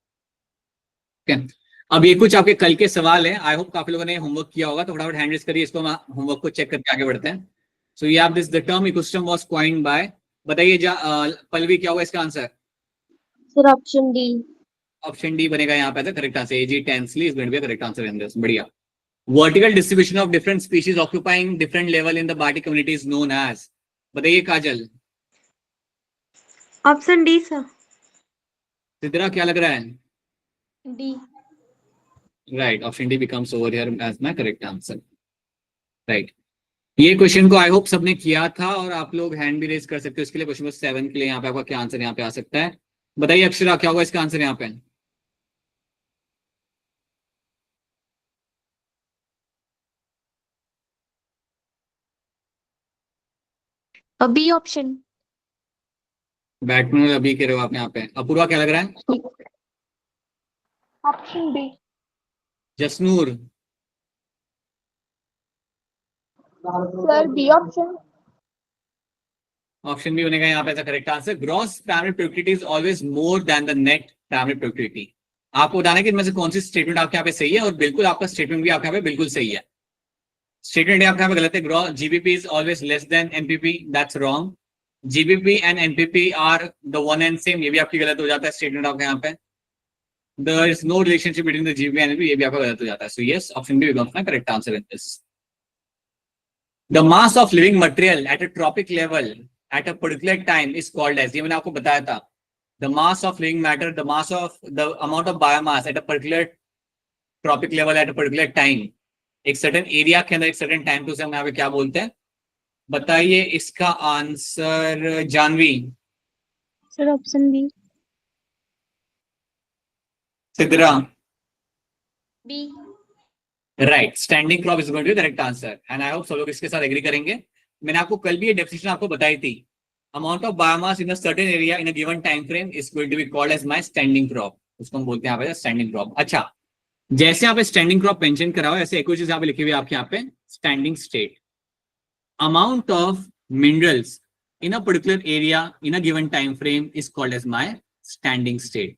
अब ये कुछ आपके कल के सवाल हैं, आई होप काफी लोगों ने होमवर्क किया होगा, तो फटाफट हैंड रेज करिए, इसको हम होमवर्क को चेक करके आगे बढ़ते हैं। सो ये आप this the term ecosystem was coined by, बताइए पल्लवी क्या होगा इसका answer? Sir option D. Option D बनेगा यहाँ पे correct answer. A G Tansley is going to be correct answer in this. बढ़िया। Vertical distribution of different species occupying different level in the biotic community is known as, बताइए Kajal. Option D sir. Sidra क्या लग रहा है? D. Right, option D becomes over here as my correct answer, right. ये क्वेश्चन को आई होप सबने किया था, और आप लोग हैंड भी रेज कर सकते हो इसके लिए। क्वेश्चन नंबर 7 के लिए यहाँ पे आपका क्या आंसर यहाँ पे आ सकता है, बताइए अक्षरा क्या होगा इसका आंसर यहाँ पे? B option. बैटमैन अभी कह रहे हो आप यहाँ पे। अपूर्वा क्या लग रहा है? Option B. Jasnoor? Sir B option. Option B बनेगा यहाँ पे ऐसा correct answer. Gross primary productivity is always more than the net primary productivity. आपको बताना है कि इनमें से कौन सी स्टेटमेंट आपके यहाँ पे सही है, और बिल्कुल आपका स्टेटमेंट भी आपके यहाँ पे बिल्कुल सही है। स्टेटमेंट आपके यहाँ पे गलत है। Gross GBP is always less than NPP, that's wrong. GBP and NPP are the one and same, ये भी आपकी गलत हो जाता है स्टेटमेंट आपके यहाँ पे। There is no relationship between the GBP and NPP, ये भी आपका गलत हो जाता है। So yes, option B becomes my correct answer in this. The mass of living material at a tropic level at a particular time is called as, ये मैंने आपको बताया था, the mass of living matter, the mass of the amount of biomass at a particular tropic level at a particular time, एक certain area के अंदर एक certain time to उसे हम यहाँ पे क्या बोलते हैं, बताइए इसका answer Janvi. Sir option B. Sidra? B. Right, standing crop is going to be correct answer, and I hope सब लोग इसके साथ एग्री करेंगे। मैंने आपको कल भी ये डेफिनेशन आपको बताई थी, amount of biomass in a certain area in a given time frame is going to be called as my standing crop, उसको हम बोलते हैं यहाँ पे स्टैंडिंग क्रॉप। अच्छा, जैसे यहाँ पे स्टैंडिंग क्रॉप मेंशन करा हुआ है, ऐसे एक और चीज यहाँ पे लिखी हुई है आपके यहाँ पे, standing state. Amount of minerals in a particular area in a given time frame is called as my standing state.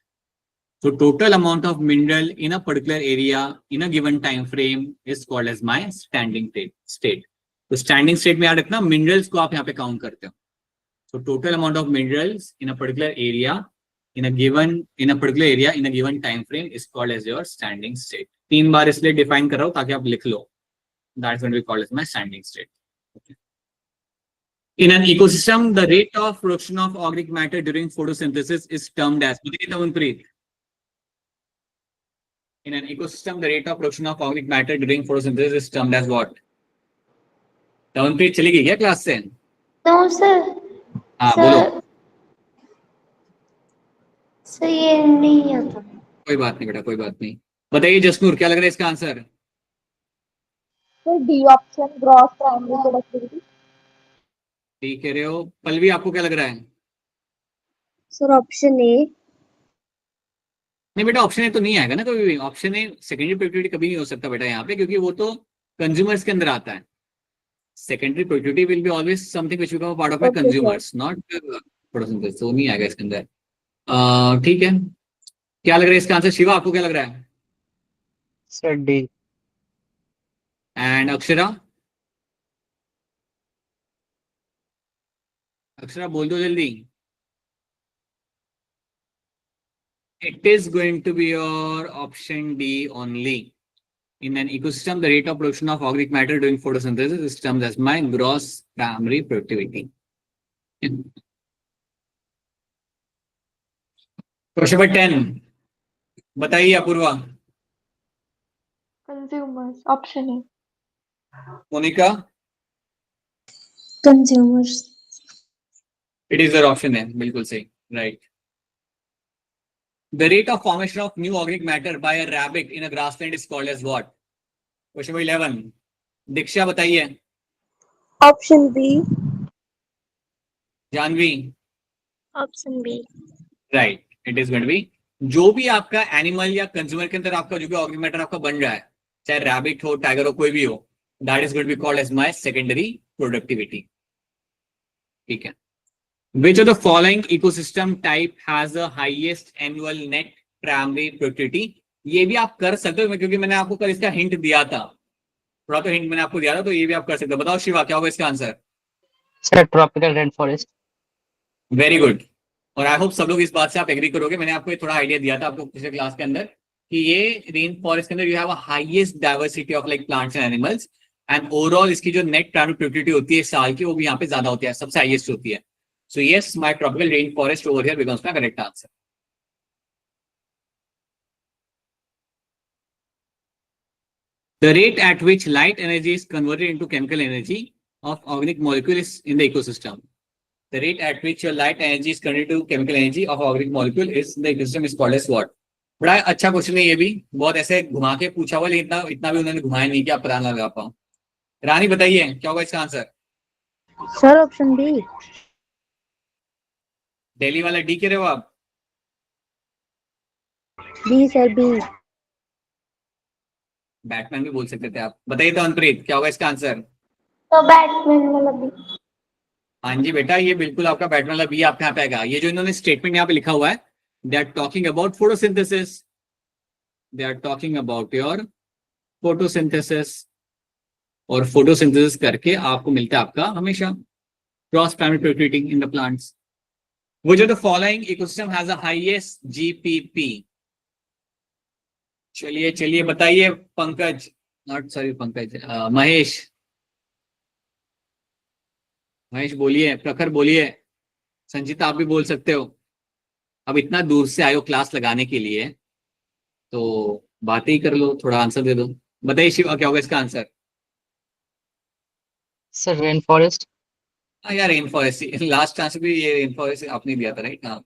So total amount of mineral in a particular area in a given time frame is called as my standing state. तो standing state में याद रखना minerals को आप यहाँ पे count करते हो. So total amount of minerals in a particular area in a particular area in a given time frame is called as your standing state. 3 बार इसलिए define कर रहा हूँ ताकि आप लिख लो. That's going to be called as my standing state. Okay. In an ecosystem, the rate of production of organic matter during photosynthesis is termed as, in an ecosystem, the rate of production of organic matter during photosynthesis is termed as what? Tamanpreet चली गई क्या क्लास से? No sir. हाँ बोलो। सर ये नहीं आता। कोई बात नहीं बेटा, कोई बात नहीं। बताइए जसनूर, क्या लग रहा है इसका answer? Sir D option, gross primary productivity. ठीक कह रहे हो। पल्लवी, आपको क्या लग रहा है? सर ऑप्शन ए। नहीं बेटा, ऑप्शन ए तो नहीं आएगा ना कभी भी। ऑप्शन ए सेकेंडरी प्रोडक्टिविटी कभी नहीं हो सकता बेटा यहाँ पे, क्योंकि वो तो कंज्यूमर्स के अंदर आता है। Secondary productivity will be always something which become part of my Okay, sir. Consumers, not production. तो नहीं आएगा इसके अंदर। ठीक है, क्या लग रहा है इसका आंसर? शिवा, आपको क्या लग रहा है? Sir D. And Akshara? Akshara बोल दो जल्दी। It is going to be your option D only. In an ecosystem, the rate of production of organic matter during photosynthesis is termed as my gross primary productivity. Question number 10. बताइए Apurva. Consumers, option A. Monika? Consumers. It is your option है, बिल्कुल सही, right. The rate of formation of new organic matter by a rabbit in a grassland is called as what? Question number 11. दीक्षा बताइए। Option B. Janvi? Option B. Right, it is going to be, जो भी आपका एनिमल या कंज्यूमर के अंदर आपका जो भी ऑर्गेनिक मैटर आपका बन रहा है, चाहे रैबिट हो, टाइगर हो, कोई भी हो, that is going to be called as my secondary productivity. ठीक है। Which of the following ecosystem type has the highest annual net primary productivity? ये भी आप कर सकते हो, क्योंकि मैंने आपको कल इसका हिंट दिया था, थोड़ा तो हिंट मैंने आपको दिया था, तो ये भी आप कर सकते हो। बताओ शिवा, क्या होगा इसका answer? Sir tropical rain forest. Very good. और आई होप सब लोग इस बात से आप एग्री करोगे। मैंने आपको थोड़ा आइडिया दिया था आपको पिछले क्लास के अंदर कि ये रेन फॉरेस्ट के अंदर you have a highest diversity of like plants and animals, and overall इसकी जो नेट प्राइमरी प्रोडक्टिविटी होती है साल की, वो भी यहाँ पे ज्यादा होती है, सबसे हाईएस्ट होती है। So yes, my tropical rain forest over here becomes my correct answer. The rate at which light energy is converted into chemical energy of organic molecule is in the ecosystem. The rate at which your light energy is converted to chemical energy of organic molecule is in the ecosystem is called as what? बड़ा अच्छा क्वेश्चन है ये भी, बहुत ऐसे घुमा के पूछा हुआ, लेकिन इतना भी उन्होंने घुमाया नहीं कि आप पता ना लगा पाओ। रानी बताइए, क्या होगा इसका answer? Sir option B. Delhi वाला डी कह रहे हो आप? B sir B. बैटमैन भी बोल सकते थे आप। बताइए तो अनप्रीत, क्या होगा इसका आंसर? तो बैट्समैन वाला B. हाँ जी बेटा, ये बिल्कुल आपका बैटमैन वाला बी आपके यहाँ पे आएगा। ये जो इन्होंने स्टेटमेंट यहाँ पे लिखा हुआ है, they are talking about photosynthesis, they are talking about your photosynthesis, और फोटोसिंथेसिस करके आपको मिलता है आपका हमेशा gross primary productivity in the plants. Which of the following ecosystem has the highest GPP? चलिए चलिए बताइए पंकज, नॉट सॉरी पंकज, महेश। महेश बोलिए, प्रखर बोलिए, संजीता आप भी बोल सकते हो। अब इतना दूर से आयो क्लास लगाने के लिए, तो बातें ही कर लो, थोड़ा आंसर दे दो। बताइए शिवा, क्या होगा इसका आंसर? Sir rain forest. हाँ यार, रेन फॉरेस्ट लास्ट आंसर भी, ये रेन फॉरेस्ट आपने दिया था राइट? हाँ,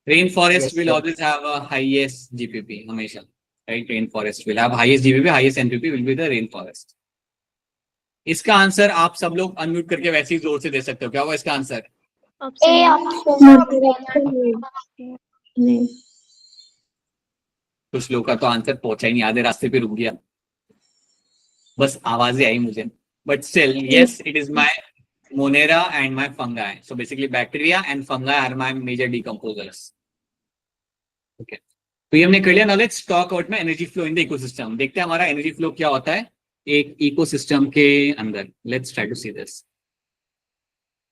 rain forest will always have a highest GPP हमेशा, right? Rain forest will have highest GPP, highest NPP will be the rain forest. इसका आंसर आप सब लोग अनम्यूट करके वैसे ही जोर से दे सकते हो। क्या होगा इसका आंसर? A option. नहीं। कुछ लोग का तो आंसर पहुंचा ही नहीं, आधे रास्ते पे रुक गया, बस आवाजें आई मुझे, but still yes, it is my Monera and my fungi. So basically bacteria and fungi are my major decomposers. Okay. तो ये हमने कर लिया। Now let's talk about my energy flow in the ecosystem. देखते हैं हमारा energy flow क्या होता है एक इकोसिस्टम के अंदर। Let's try to see this.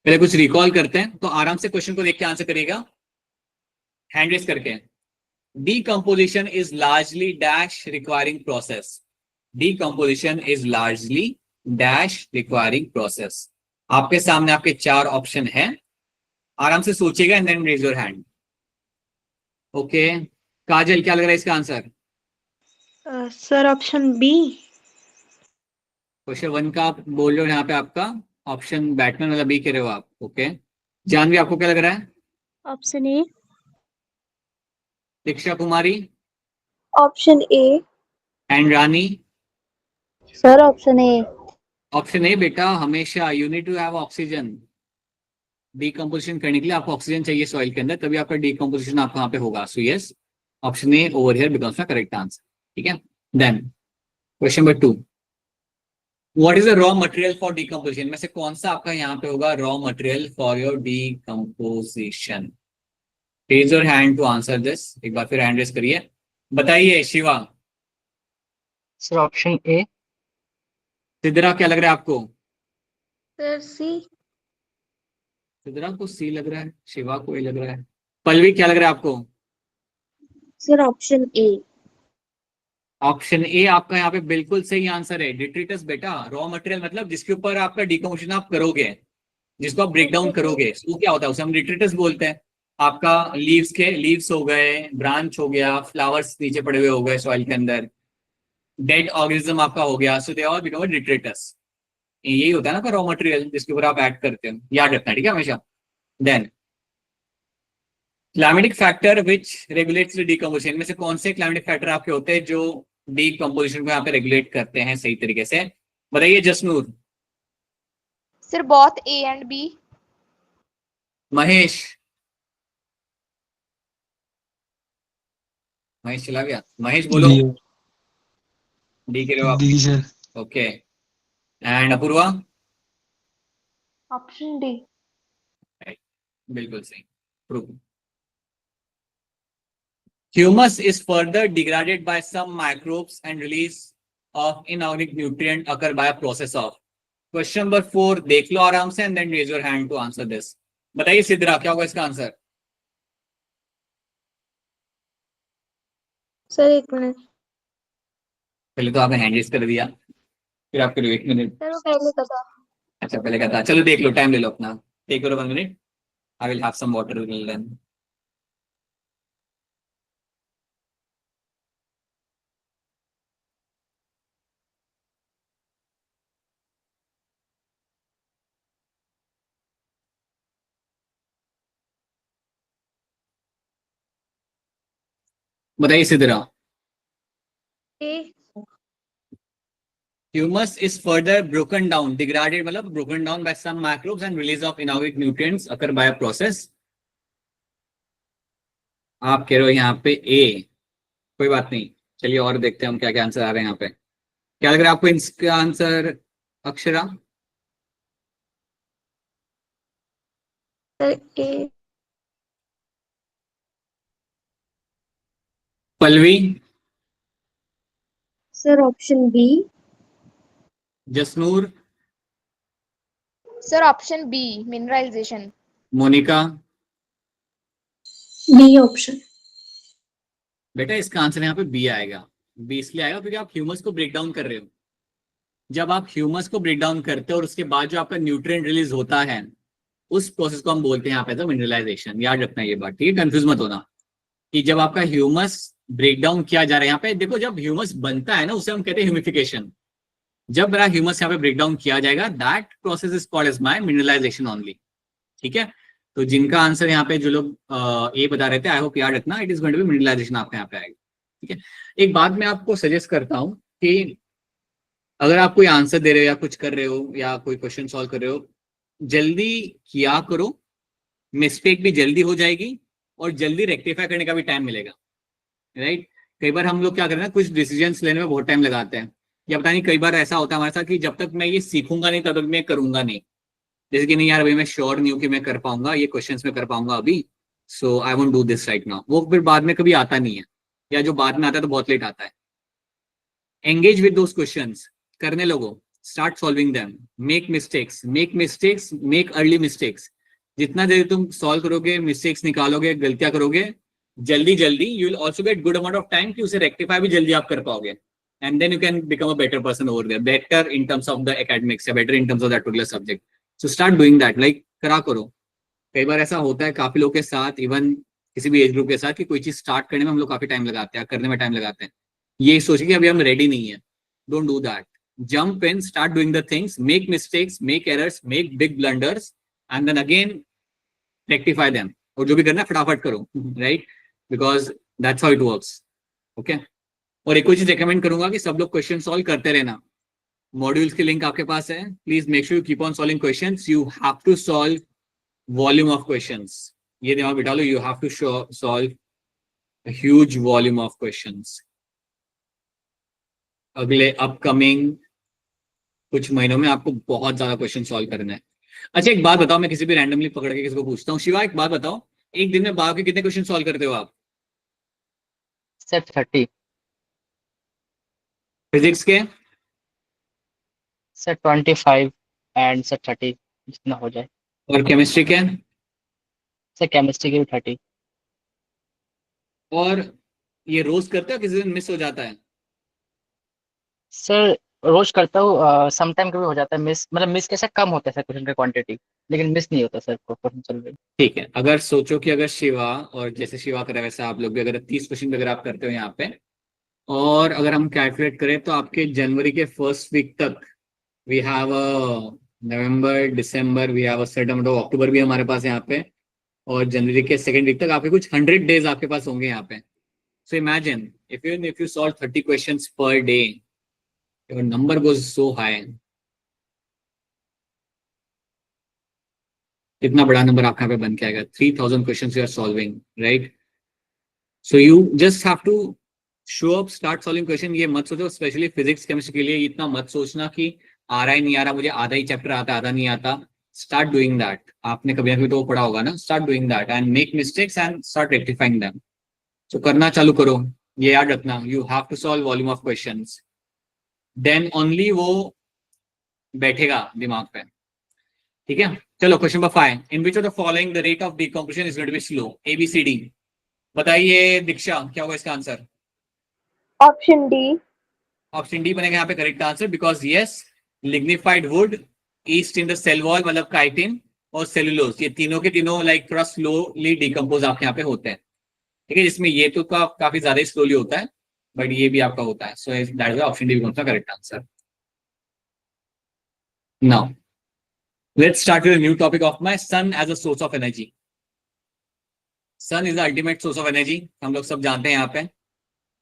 पहले कुछ रिकॉल करते हैं, तो आराम से क्वेश्चन को देख के आंसर करिएगा हैंड रेस करके। Decomposition is largely dash requiring process. Decomposition is largely dash requiring process. आपके सामने आपके चार ऑप्शन हैं, आराम से सोचिएगा and then raise your hand. Okay, Kajal क्या लग रहा है इसका answer? Sir option B. Question 1 का आप बोल रहे हो यहाँ पे, आपका ऑप्शन बैटमैन वाला बी कह रहे हो आप। ओके, जानवी आपको क्या लग रहा है? Option A. Diksha Kumari option A. And Rani? Sir option A. Option A बेटा, हमेशा you need to have oxygen. Decomposition करने के लिए आपको ऑक्सीजन चाहिए सॉइल के अंदर, तभी आपका डीकम्पोजिशन आपको यहाँ पे होगा। So yes, option A over here becomes the correct answer. ठीक है, then question number 2, what is the raw material for decomposition? में से कौन सा आपका यहाँ पे होगा raw material for your decomposition? Raise your hand to answer this. एक बार फिर हैंड रेज करिए, बताइए। Shiva, sir option A. Siddhara क्या लग रहा है आपको? सर सी। सिद्धरा को सी लग रहा है, शिवा को ए लग रहा है। पल्लवी क्या लग रहा है आपको? Sir option A. ऑप्शन ए आपका यहाँ पे बिल्कुल सही आंसर है। डिट्रिटस बेटा, रॉ मटेरियल मतलब जिसके ऊपर आपका डीकम्पोजिशन आप करोगे, जिसको आप ब्रेक डाउन करोगे, वो क्या होता है, उसे हम डिट्रिटस बोलते हैं। आपका लीव्स हो गए, ब्रांच हो गया, फ्लावर्स नीचे पड़े हुए हो गए सॉइल के अंदर, डेड ऑर्गेनिज्म आपका हो गया, सो दे ऑल बिकम डिट्रिटस। यही होता है ना रॉ मटेरियल जिसके ऊपर आप ऐड करते हो, याद रखना है, ठीक है हमेशा। Then climatic factor which regulates the decomposition, में से कौन से क्लाइमेटिक फैक्टर आपके होते हैं जो डीकम्पोजिशन को यहाँ पे रेगुलेट करते हैं सही तरीके से? बताइए Jasnoor. Sir both A and B. Mahesh, Mahesh चला गया। महेश बोलो। डी के आप? D sir. Okay, and Apurva? Option D. बिल्कुल सही, prove. Humus is further degraded by some microbes and release of inorganic nutrient occur by a process of. Question number 4 देख लो आराम से and then raise your hand to answer this. बताइए सिद्धरा क्या होगा इसका आंसर? सर एक मिनट। पहले तो आपने हैंड रेज कर दिया, फिर आपके लिए 1 मिनट। सर वो पहले पता। अच्छा पहले का था, चलो देख लो, टाइम ले लो अपना, take your 1 minute. I will have some water then. बताइए सिद्धरा। ए। Humus is further broken down, degraded मतलब broken down by some microbes and release of inorganic nutrients occur by a process. आप कह रहे हो यहाँ पे ए, कोई बात नहीं, चलिए और देखते हैं हम क्या क्या आंसर आ रहे हैं यहाँ पे। क्या लग रहा है आपको इसका answer Akshara? Sir A. Pallavi? Sir option B. Jasnoor? Sir option B mineralization. Monica? B option. बेटा इसका आंसर यहाँ पे बी आएगा। बी इसलिए आएगा क्योंकि आप ह्यूमस को ब्रेक डाउन कर रहे हो। जब आप ह्यूमस को ब्रेक डाउन करते हो और उसके बाद जो आपका न्यूट्रिएंट रिलीज होता है, उस प्रोसेस को हम बोलते हैं यहाँ पे मिनरलाइजेशन। याद रखना ये बात, ठीक है, कंफ्यूज मत होना कि जब आपका ह्यूमस ब्रेक डाउन किया जा रहा है। यहाँ पे देखो, जब ह्यूमस बनता है ना, उसे हम कहते हैं ह्यूमिफिकेशन। जब मेरा ह्यूमस यहाँ पे ब्रेक डाउन किया जाएगा, that process is called as my mineralization only. ठीक है, तो जिनका आंसर यहाँ पे जो लोग ए बता रहे थे, आई होप याद रखना, it is going to be mineralization आपके यहाँ पे आएगा। ठीक है, एक बात मैं आपको सजेस्ट करता हूँ कि अगर आप कोई आंसर दे रहे हो या कुछ कर रहे हो या कोई क्वेश्चन सॉल्व कर रहे हो, जल्दी किया करो, मिस्टेक भी जल्दी हो जाएगी और जल्दी रेक्टिफाई करने का भी टाइम मिलेगा। राइट, कई बार हम लोग क्या करते हैं, कुछ डिसीजंस लेने में बहुत टाइम लगाते हैं, या पता नहीं कई बार ऐसा होता है हमारे साथ कि जब तक मैं ये सीखूंगा नहीं तब तक मैं करूंगा नहीं। जैसे कि नहीं यार अभी मैं श्योर नहीं हूँ कि मैं कर पाऊंगा, ये क्वेश्चंस में कर पाऊंगा अभी, so I won't do this right now. वो फिर बाद में कभी आता नहीं है, या जो बाद में आता है तो बहुत लेट आता है। एंगेज विद दोस क्वेश्चंस, करने लोगो, start solving them, make mistakes, make early mistakes. जितना जल्दी तुम सॉल्व करोगे, मिस्टेक्स निकालोगे, गलतियां करोगे, जल्दी you will also get good amount of time कि उसे रेक्टिफाई भी जल्दी आप कर पाओगे, and then you can become a better person over there, better in terms of the academics या better in terms of that particular subject. So start doing that, like करा करो। कई बार ऐसा होता है काफी लोगों के साथ, इवन किसी भी एज ग्रुप के साथ, कि कोई चीज स्टार्ट करने में हम लोग काफी टाइम लगाते हैं, करने में टाइम लगाते हैं, ये सोचिए कि अभी हम रेडी नहीं है। Don't do that, jump in, start doing the things, make mistakes, make errors, make big blunders, and then again rectify them, और जो भी करना है फटाफट करो, right, because that's how it works. Okay, और एक और चीज रिकमेंड करूंगा कि सब लोग क्वेश्चन सॉल्व करते रहना। मॉड्यूल्स की लिंक आपके पास है, please make sure you keep on solving questions. You have to solve volume of questions, ये दिमाग बिठा लो, you have to solve huge volume of questions अगले अपकमिंग कुछ महीनों में। आपको बहुत ज्यादा क्वेश्चन सॉल्व करना है। अच्छा एक बात बताओ, मैं किसी भी रैंडमली पकड़ के किसी को पूछता हूँ, शिवा एक बात बताओ, एक दिन में बायो के कितने क्वेश्चन सॉल्व करते हो आप? सर 30। फिजिक्स के? सर 25 एंड सर 30 जितना हो जाए। और केमिस्ट्री के? सर केमिस्ट्री के भी 30। और ये रोज करते हो, किसी दिन मिस हो जाता है? सर रोज करता हूँ, समटाइम कभी हो जाता है मिस, मतलब मिस कैसे कम होता है सर क्वेश्चन का क्वांटिटी, लेकिन मिस नहीं होता सर क्वेश्चन चल रही। ठीक है, अगर सोचो कि अगर शिवा, और जैसे शिवा कर रहा है वैसे आप लोग भी अगर 30 क्वेश्चन भी अगर आप करते हो यहाँ पे, और अगर हम कैलकुलेट करें तो आपके जनवरी के फर्स्ट वीक तक we have a November December, we have a certain amount of October भी हमारे पास यहाँ पे, और जनवरी के सेकंड वीक तक आपके कुछ 100 डेज आपके पास होंगे यहाँ पे। So imagine if you solve 30 questions per day, your number goes so high. कितना बड़ा नंबर आपके यहाँ पे बन के आएगा, 3000 questions you are solving, right? So you just have to show up, start solving question. ये मत सोचो, स्पेशली फिजिक्स केमिस्ट्री के लिए इतना मत सोचना कि आ रहा है नहीं आ रहा, मुझे आधा ही चैप्टर आता है आधा नहीं आता। स्टार्ट डूइंग दैट, आपने कभी ना कभी तो वो पढ़ा होगा ना, start doing that and make mistakes and start rectifying them. तो करना चालू करो, ये याद रखना, you have to solve volume of questions, then only वो बैठेगा दिमाग पे। ठीक है, चलो question number 5, in which of the following the rate of decomposition is going to be slow, ABCD। बताइए दीक्षा, क्या होगा इसका answer? Option D. Option D बनेगा यहाँ पे correct answer, because yes, lignified wood, yeast in the cell wall मतलब काइटिन, और सेलुलोज, ये तीनों के तीनों लाइक थोड़ा स्लोली डिकम्पोज आपके यहाँ पे होते हैं। ठीक है, जिसमें ये तो काफी ज्यादा ही स्लोली होता है, बट ये भी आपका होता है। So that is option D becomes the correct answer. Now let's start with a new topic of my sun as a source of energy. Sun is the ultimate source of energy, हम लोग सब जानते हैं यहाँ पे,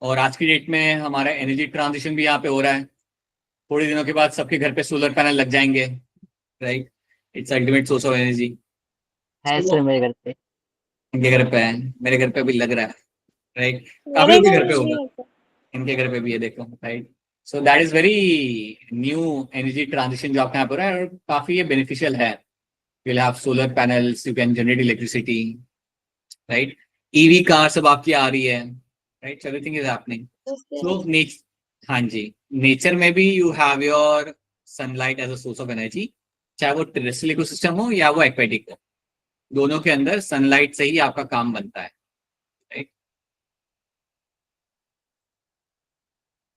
और आज की डेट में हमारा एनर्जी ट्रांजिशन भी यहाँ पे हो रहा है। थोड़े दिनों के बाद सबके घर पे सोलर पैनल लग जाएंगे, right? It's ultimate source of energy. है सर मेरे घर पे। इनके घर पे है, मेरे घर पे भी लग रहा है, राइट? काफी मेरे लोग के घर घर पे में होगा, भी है। इनके घर पे भी है, देखो, right? So that is very new energy transition जो आपके यहाँ पर है, और काफी ये बेनिफिशियल है। You will have solar panels, you can generate electricity, right? EV car सब आपकी आ रही है, right? Everything is happening. So हाँ जी, नेचर में भी you have your sunlight as a source of energy, चाहे वो टेरेस्ट्रियल इकोसिस्टम हो या वो एक्वेटिक हो, दोनों के अंदर सनलाइट से ही आपका काम बनता है, right?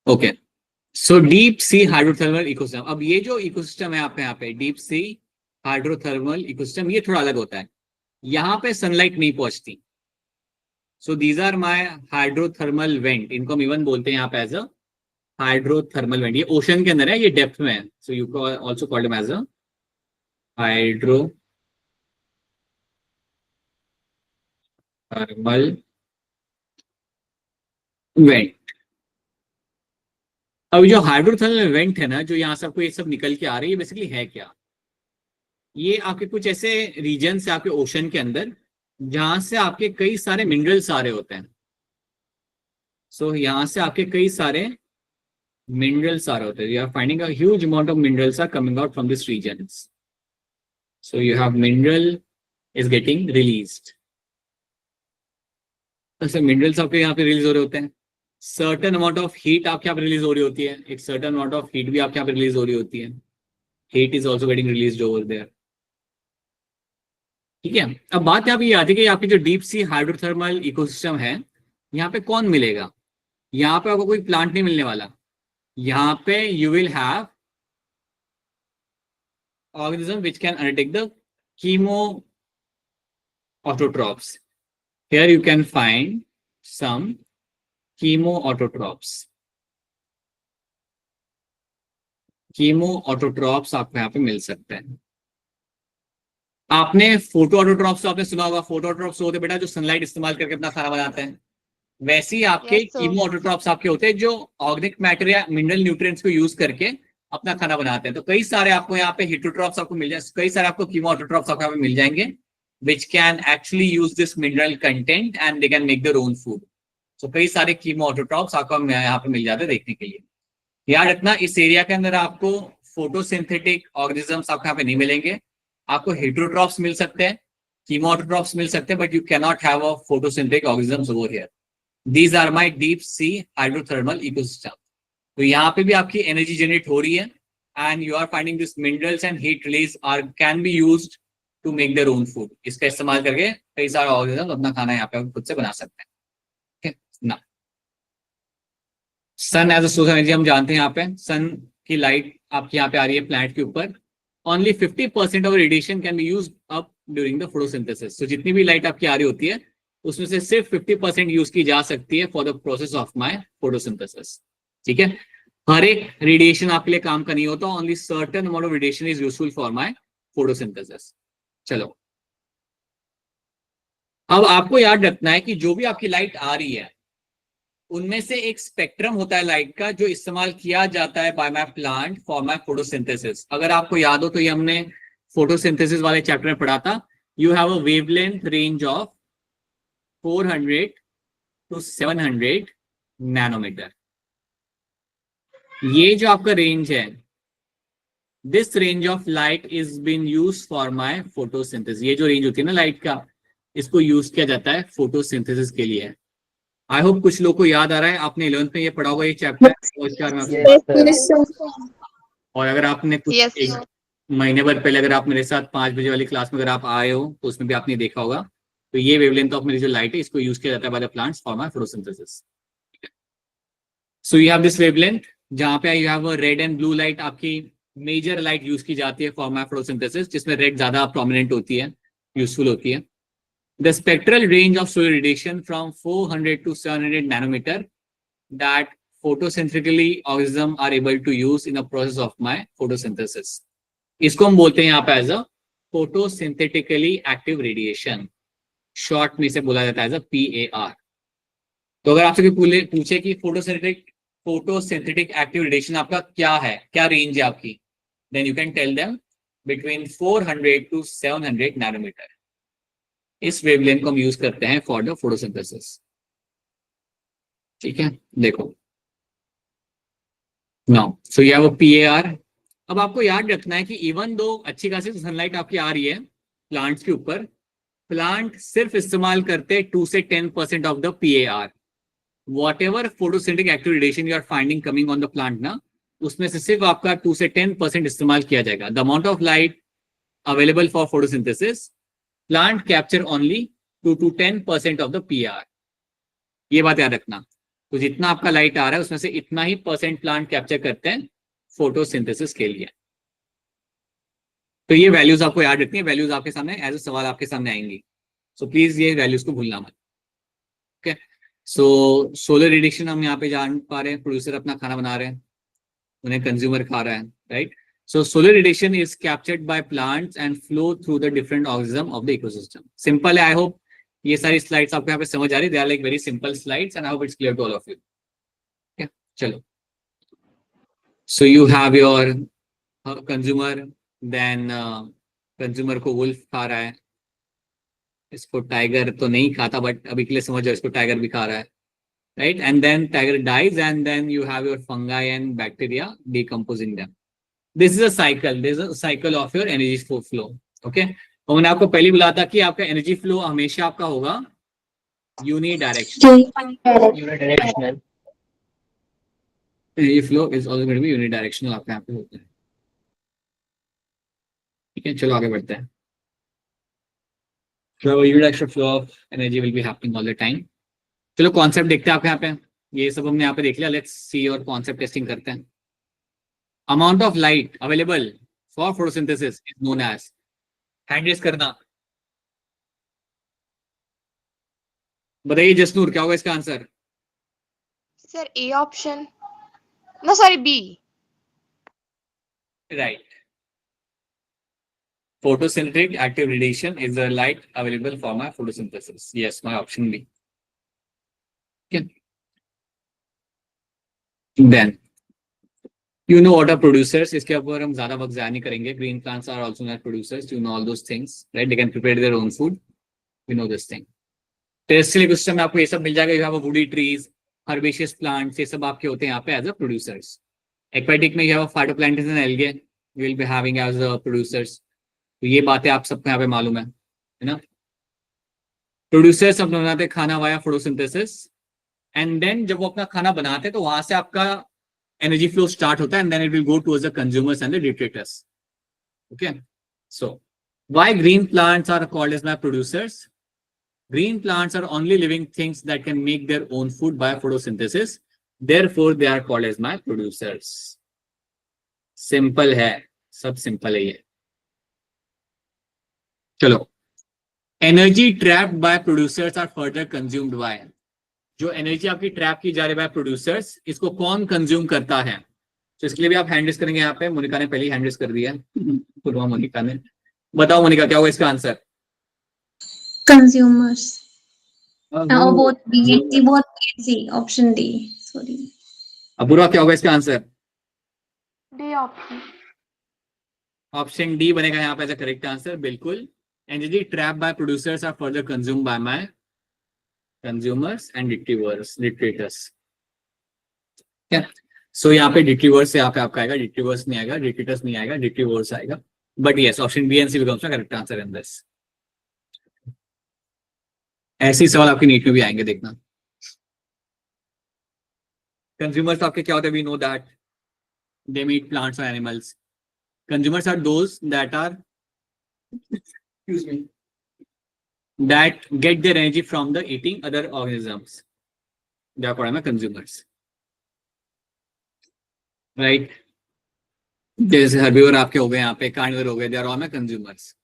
Okay, so deep sea hydrothermal ecosystem. अब ये जो इकोसिस्टम है आपके यहाँ पे, डीप सी हाइड्रोथर्मल इकोसिस्टम, ये थोड़ा अलग होता है, यहाँ पे सनलाइट नहीं पहुंचती। So these are my hydrothermal vent, इनको हम इवन बोलते हैं यहाँ पे एज अ हाइड्रोथर्मल वेंट। ये ओशन के अंदर है, ये डेप्थ में है, so you also called as a hydrothermal vent. अब जो हाइड्रोथर्मल वेंट है ना, जो यहाँ सबको ये सब निकल के आ रही है, बेसिकली है क्या? ये आपके कुछ ऐसे रीजन है आपके ओशन के अंदर जहां से आपके कई सारे मिनरल्स आ रहे होते हैं। सो यहाँ से आपके कई सारे minerals are out there. You are finding a huge amount of minerals are coming out from this regions. So you have mineral is getting released. ऐसे minerals आपके यहाँ पे रिलीज हो रहे होते हैं, certain amount of heat आपके यहाँ पे रिलीज हो रही होती है, एक certain amount of heat भी आपके यहाँ पे रिलीज हो रही होती है. Heat is also getting released over there. ठीक है, अब बात यहाँ पे ये आती है कि आपकी जो डीप सी हाइड्रोथर्मल इकोसिस्टम है, यहाँ पे कौन मिलेगा? यहाँ पे आपको कोई प्लांट नहीं मिलने वाला, यहाँ पे you will have organism which can undertake the chemoautotrophs. Here you can find some chemoautotrophs. chemoautotrophs आपको यहाँ पे मिल सकते हैं, आपने फोटो ऑटोट्रॉप्स तो आपने सुना होगा, फोटो ऑटोट्रॉप्स होते हैं बेटा जो सनलाइट इस्तेमाल करके अपना खाना बनाते हैं। वैसे ही आपके Yes, sir. कीमो ऑटोट्रॉप्स आपके होते हैं जो ऑर्गेनिक मैटर या मिनरल न्यूट्रिएंट्स को यूज करके अपना खाना बनाते हैं। तो कई सारे आपको यहाँ पे हिटोट्रॉप्स आपको मिल जाए, कई सारे आपको कीमो ऑटोट्रॉप्स आपको यहाँ पे मिल जाएंगे which can actually use this mineral content and they can make their own food. So कई सारे कीमो ऑटोट्रॉप्स आपको यहाँ पे मिल जाते हैं देखने के लिए। याद रखना इस एरिया के अंदर आपको फोटोसिंथेटिक ऑर्गेनिजम्स आपको यहाँ पे नहीं मिलेंगे, आपको हेट्रोट्रॉप्स मिल सकते हैं, कीमोट्रॉप्स मिल सकते हैं, but you can not have a photosynthetic organisms over here. These are my deep sea hydrothermal ecosystem. तो यहाँ पे भी आपकी एनर्जी जनरेट हो रही है and you are finding this minerals and heat release are can be used to make their own food. इसका इस्तेमाल करके कई सारे ऑर्गेनिजम्स अपना खाना यहाँ पे खुद से बना सकते हैं। ठीक है ना। Sun as a source of energy हम जानते हैं, यहाँ पे सन की लाइट आपकी यहाँ पे आ रही है प्लैनेट के ऊपर। Only 50% of radiation can be use up during the photosynthesis. तो जितनी भी लाइट आपकी आ रही होती है उसमें से सिर्फ 50% यूज की जा सकती है for the process of my photosynthesis. ठीक है, हर एक रेडिएशन आपके लिए काम का नहीं होता, only certain amount of radiation is useful for my photosynthesis. चलो, अब आपको याद रखना है कि जो भी आपकी लाइट आ रही है उनमें से एक स्पेक्ट्रम होता है लाइट का जो इस्तेमाल किया जाता है by my plant for my photosynthesis. अगर आपको याद हो तो ये हमने फोटोसिंथेसिस वाले चैप्टर में पढ़ा था। You have a wavelength range of 400 to 700 nanometer. ये जो आपका रेंज है, this range of light is been use for my photosynthesis. ये जो रेंज होती है ना लाइट का, इसको यूज किया जाता है फोटोसिंथेसिस के लिए। आई होप कुछ लोग को याद आ रहा है, आपने 11th में ये पढ़ा होगा ये चैप्टर। और अगर आपने कुछ Yes, एक sir. महीने भर पहले अगर आप मेरे साथ 5 बजे वाली क्लास में अगर आप आए हो तो उसमें भी आपने देखा होगा। तो ये वेवलेंथ ऑफ मेरी जो लाइट है इसको यूज किया जाता है bye the plants for my photosynthesis. So you have this wavelength जहां पे you have read and blue light, आपकी मेजर लाइट यूज की जाती है फॉर माय फोटोसिंथेसिस, जिसमें रेड ज्यादा प्रोमिनेंट होती है, यूजफुल होती है। The spectral range of solar radiation from 400 to 700 nanometer that photosynthetically organisms are able to use in the process of my photosynthesis. इसको हम बोलते हैं यहाँ पे as a photosynthetically active radiation, short में से बोला जाता है एज अ PAR। तो अगर आपसे पूछे कि फोटोसिंथेटिक एक्टिव रेडिएशन आपका क्या है, क्या रेंज है आपकी, then you can tell them between 400 to 700 nanometer. इस वेवलेंथ को हम यूज करते हैं फॉर द फोटोसिंथेसिस। ठीक है, देखो now so you have a PAR। अब आपको याद रखना है कि इवन दो अच्छी खासी सनलाइट आपकी आ रही है प्लांट्स के ऊपर, प्लांट सिर्फ इस्तेमाल करते हैं 2 से 10% of the PAR। Whatever photosynthetic active radiation you are finding coming on the plant ना, उसमें से सिर्फ आपका 2 से 10% इस्तेमाल किया जाएगा। The amount of light available for photosynthesis plant capture only 2 to 10% of the PAR। ये बात याद रखना। तो जितना आपका लाइट आ रहा है उसमें से इतना ही परसेंट प्लांट कैप्चर करते हैं फोटोसिंथेसिस के लिए। तो ये वैल्यूज आपको याद रखनी है, वैल्यूज आपके सामने एज अ सवाल आपके सामने आएंगी, सो प्लीज ये वैल्यूज को भूलना मत। ओके, सो सोलर रेडिएशन हम यहाँ पे जान पा रहे हैं, प्रोड्यूसर अपना खाना बना रहे हैं, उन्हें कंज्यूमर खा रहा है, right. So solar radiation is captured by plants and flow through the different organism of the ecosystem. Simple है, I hope ये सारी स्लाइड्स आपको यहाँ पे समझ आ रही है। They are like very simple slides and I hope it's clear to all of you. Okay, चलो। So you have your consumer, then consumer को wolf खा रहा है, इसको टाइगर तो नहीं खाता बट अभी के लिए समझ जाओ इसको टाइगर भी खा रहा है, right? And then tiger dies and then you have your fungi and bacteria decomposing them. This is a cycle. This is a cycle of your energy flow. Okay? और मैंने आपको पहले बोला था कि आपका एनर्जी फ्लो हमेशा आपका होगा unidirectional. Unidirectional. Energy flow is always going to be unidirectional आपके यहाँ पे होता है। ठीक है, चलो आगे बढ़ते हैं। So unidirectional flow of energy will be happening all the time. चलो कॉन्सेप्ट देखते हैं आपके यहाँ पे, ये सब हमने यहाँ पे देख लिया। लेट्स सी और कॉन्सेप्ट टेस्टिंग करते हैं। Amount of light available for photosynthesis is known as, hand raise करना, बताइए जसनूर क्या होगा इसका answer? Sir, A option. No, sorry, B. Right. photosynthetic active radiation is the light available for my photosynthesis. Yes, my option B. Okay. Then you know what are producers. इसके ऊपर हम ज्यादा वक्त ज़ाया नहीं करेंगे. Green plants are also not producers. You know all those things, right? They can prepare their own food. We know this thing. Terrestrial ecosystem में आपको ये सब मिल जाएगा. You have a woody trees, herbaceous plants, ये सब आपके होते हैं यहाँ पे as a producers. Aquatic में you have a phytoplankton and algae. You will be having as a producers. तो ये बातें आप सबको यहाँ पे मालूम है ना. प्रोड्यूसर्स अपना बनाते खाना वाया फोटोसिंथेसिस, एंड देन जब वो अपना खाना बनाते हैं तो वहां से आपका एनर्जी फ्लो स्टार्ट होता है, and then it will go towards the consumers and the detritors. Okay, so why green plants are called as my producers. Green plants are only living things that can make their own food by photosynthesis. Therefore, they are called as my producers. Simple है, सब simple है ये. चलो, energy trapped by producers are further consumed by. जो energy आपकी ट्रैप की जा रही है by producers, इसको कौन कंज्यूम करता है? तो इसके लिए भी आप हैंड रेज करेंगे. यहाँ पे मोनिका ने पहले ही हैंड रेज कर दिया है. मोनिका ने बताओ, मोनिका क्या होगा इसका answer? consumers. Both B, both C, option D. Sorry. Apoorva क्या होगा इसका answer? D option. Option D बनेगा यहाँ पे एज अ करेक्ट आंसर. बिल्कुल. Energy trap by producers are further consume by my consumers and detritors. So यहाँ पे डिट्रीवर्स से यहाँ पे आपका आएगा, डिट्रीवर्स नहीं आएगा, डिट्रेटर्स नहीं आएगा, डिट्रीवर्स आएगा. But yes, option B and C becomes the correct answer in this. ऐसे ही सवाल आपके नीट में भी आएंगे, देखना. कंज्यूमर्स आपके क्या होते हैं? We know that they meet plants और animals. Consumers are those that are excuse me, that get their energy from the eating other organisms. They are called consumers, right? जैसे हर्बीवर आपके हो गए, यहाँ पे कार्निवर हो गए, they are all consumers.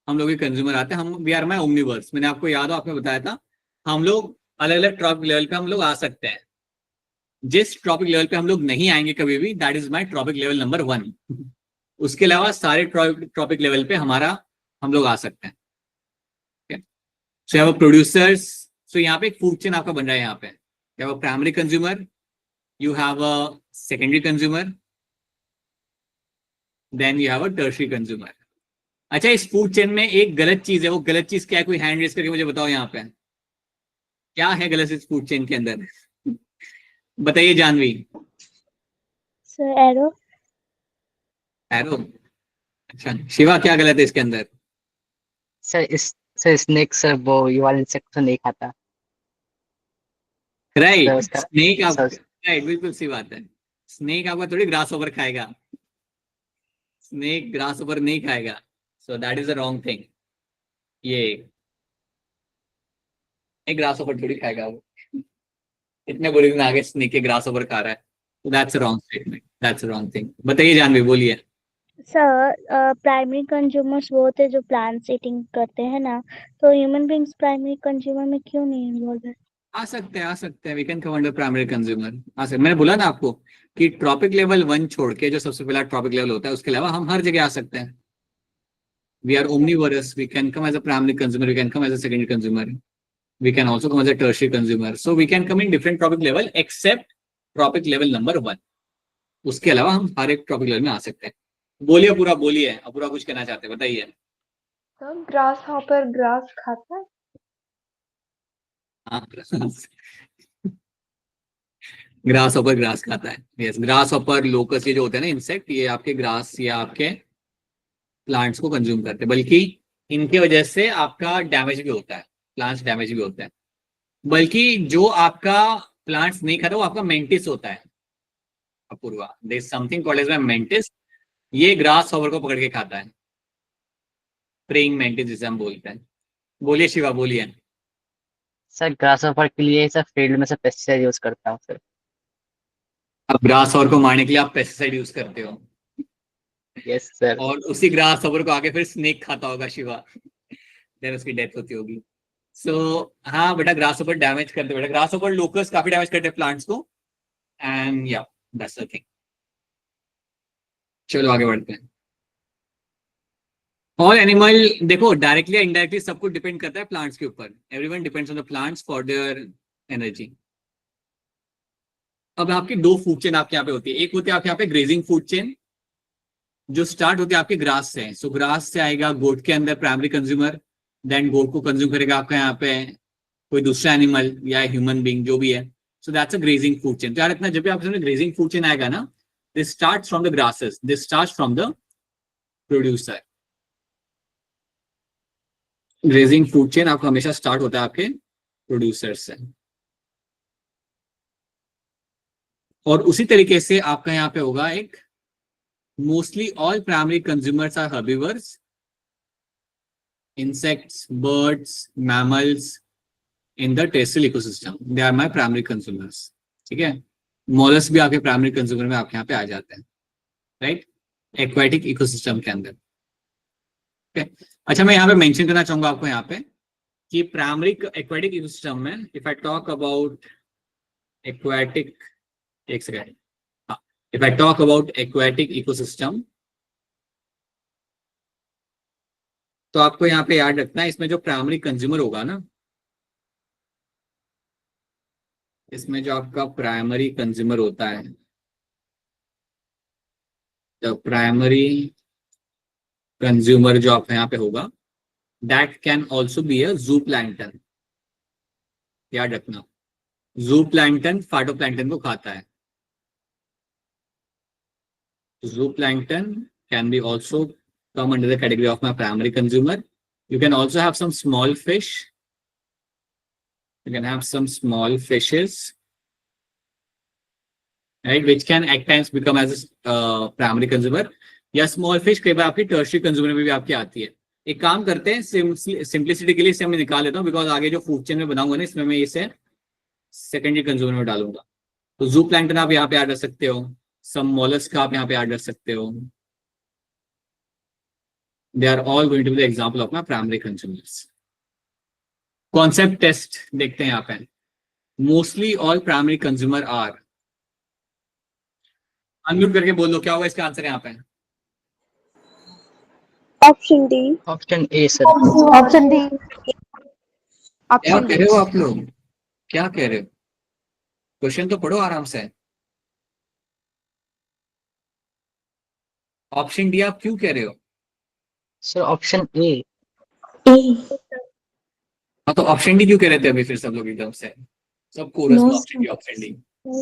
हम लोग कंज्यूमर आते हैं. हम वी आर माय ओमनिवर्स. मैंने आपको याद हो, आपने बताया था हम लोग अलग अलग ट्रॉपिक लेवल पे हम लोग आ सकते हैं. जिस ट्रॉपिक लेवल पे हम लोग नहीं आएंगे कभी भी, that is my trophic level number 1. उसके अलावा सारे ट्रॉपिक लेवल पे हम लोग आ सकते हैं. सो यहाँ प्रोड्यूसर्स. सो यहाँ पे एक फूड चेन आपका बन रहा है. यहाँ पे you have a primary consumer, you have a secondary consumer, then you have a tertiary consumer. अच्छा, इस फूड चेन में एक गलत चीज है. वो गलत चीज क्या है? कोई हैंड रेज करके मुझे बताओ. यहाँ पे क्या है गलत इस फूड चेन के अंदर? बताइए जानवी. Sir arrow. एरो. अच्छा, शिवा क्या गलत है इसके अंदर? सर स्नेक सर, वो ये वाला इंसेक्ट नहीं खाता. राइट, उसका स्नेक आप सर- राइट, बिल्कुल सही बात है. स्नेक आपका थोड़ी ग्रास ओवर खाएगा. स्नेक ग्रास ओवर नहीं खाएगा. सो that is a wrong thing. ये एक ग्रास ओवर थोड़ी खाएगा वो. इतने बुरे दिन आगे स्नेक के ग्रास ओवर खा रहा है. That's a wrong statement, that's a wrong thing. बताइए जानवी, बोलिए. सर प्राइमरी कंज्यूमर्स वो होते हैं जो प्लांट्स ईटिंग करते हैं ना, तो ह्यूमन बींग्स प्राइमरी कंज्यूमर में क्यों नहीं इन्वॉल्व है? आ सकते हैं. We can come under primary consumer. आ सकते. मैंने बोला ना आपको कि ट्रॉपिक लेवल 1 छोड़ के जो सबसे पहला ट्रॉपिक लेवल होता है, उसके अलावा हम हर जगह आ सकते हैं. We are omnivorous. We can come as a primary consumer, we can come as a secondary consumer, we can also come as a tertiary consumer. So we can come in different tropic level except tropic level number 1. उसके अलावा हम हर एक ट्रॉपिक लेवल में आ सकते हैं. बोलिए पूरा, बोलिए. पूरा कुछ कहना चाहते हैं, बताइए. तो ग्रास हॉपर ग्रास खाता है. ग्रास हॉपर ग्रास खाता है. यस, ग्रास हॉपर, लोकस, ये जो होते हैं ना इंसेक्ट, ये आपके ग्रास या आपके प्लांट्स को कंज्यूम करते हैं. बल्कि इनके वजह से आपका डैमेज भी होता है, प्लांट्स डैमेज भी होते हैं. बल्कि जो आपका प्लांट्स नहीं खाता वो आपका मेंटिस होता है. Apoorva, there is something called as mantis. ये ग्रास हॉपर को पकड़ के खाता है. प्रेइंग मेंटिस जिसे हम बोलते हैं. बोलिए शिवा, बोलिए. सर ग्रासहॉपर के लिए सर फील्ड में से पेस्टिसाइड यूज करता हूँ सर. अब ग्रास हॉपर को मारने के लिए आप पेस्टिसाइड यूज करते हो, यस सर. और उसी ग्रास हॉपर को आगे फिर स्नेक खाता होगा शिवा, देन उसकी डेथ होती होगी. सो हाँ बेटा, ग्रास हॉपर डैमेज करते. बेटा ग्रास हॉपर, लोकस काफी डैमेज करते हैं प्लांट्स को. एंड या दैट्स द थिंग. चलो आगे बढ़ते हैं. ऑल एनिमल, देखो डायरेक्टली या इनडायरेक्टली सब कुछ डिपेंड करता है प्लांट्स के ऊपर। Everyone depends on the plants for their energy. अब आपकी दो फूड चेन आपके यहाँ पे होती है। एक होती है आपके यहाँ पे ग्रेजिंग फूड चेन, जो स्टार्ट होती है आपके ग्रास से। सो ग्रास से आएगा गोट के अंदर प्राइमरी कंज्यूमर, देन गोट को कंज्यूम करेगा आपका यहाँ पे कोई दूसरा एनिमल या ह्यूमन बीइंग जो भी है। So that's a grazing food chain. तो यार इतना जब भी आपके सामने ग्रेजिंग फूड चेन आएगा ना, this starts from the grasses, this starts from the producer. Grazing food chain आपका हमेशा स्टार्ट होता है आपके प्रोड्यूसर से। और उसी तरीके से आपका यहाँ पे होगा एक, mostly all primary consumers are herbivores, insects, birds, mammals in the terrestrial ecosystem. They are my primary consumers. ठीक है, मॉलस्क भी आपके प्राइमरी कंज्यूमर में आपके यहाँ पे आ जाते हैं, राइट, एक्वाटिक इकोसिस्टम के अंदर। okay? अच्छा, मैं यहाँ पे मेंशन करना चाहूंगा आपको यहाँ पे कि प्राइमरी एक्वाटिक इकोसिस्टम में, if I talk about aquatic, एक second, if I talk about aquatic ecosystem, तो आपको यहाँ पे याद रखना है इसमें जो प्राइमरी कंज्यूमर होगा ना, इसमें जो आपका प्राइमरी कंज्यूमर होता है, द प्राइमरी कंज्यूमर जो आपका यहाँ पे होगा, that can also be a जू प्लैंक्टन। याद रखना, जू प्लैंक्टन फाइटोप्लैंक्टन को खाता है। जू plankton can be also come under the category of my primary consumer. You can also have some small fish. You can have some small fishes, right, which can at times become as a primary consumer. या small fish कई बार आपकी tertiary consumer में भी आपकी आती है। एक काम करते हैं, सिंप्लिसिटी के लिए इसे मैं निकाल लेता हूँ, बिकॉज आगे जो फूड चेन में बनाऊंगा ना, इसमें मैं इसे सेकेंडरी कंज्यूमर में डालूंगा। तो जू प्लैंक्टन आप यहाँ पे ऐड कर सकते हो, सम मोलस्क आप यहाँ पे ऐड कर सकते हो। They are all going to be the example of my primary consumers. Concept test देखते हैं यहाँ पे। Mostly all primary consumer are, unmute करके बोल दो क्या होगा इसका आंसर यहाँ पे। Option D. Option A sir. Option D. क्या ऑप्शन कह रहे हो आप लोग, क्या कह रहे हो? क्वेश्चन तो पढ़ो आराम से। ऑप्शन डी आप क्यों कह रहे हो? सर ऑप्शन ए। हाँ तो ऑप्शन डी क्यों कह रहे थे अभी फिर सब लोग एकदम से, सब कोरस में option D, option D.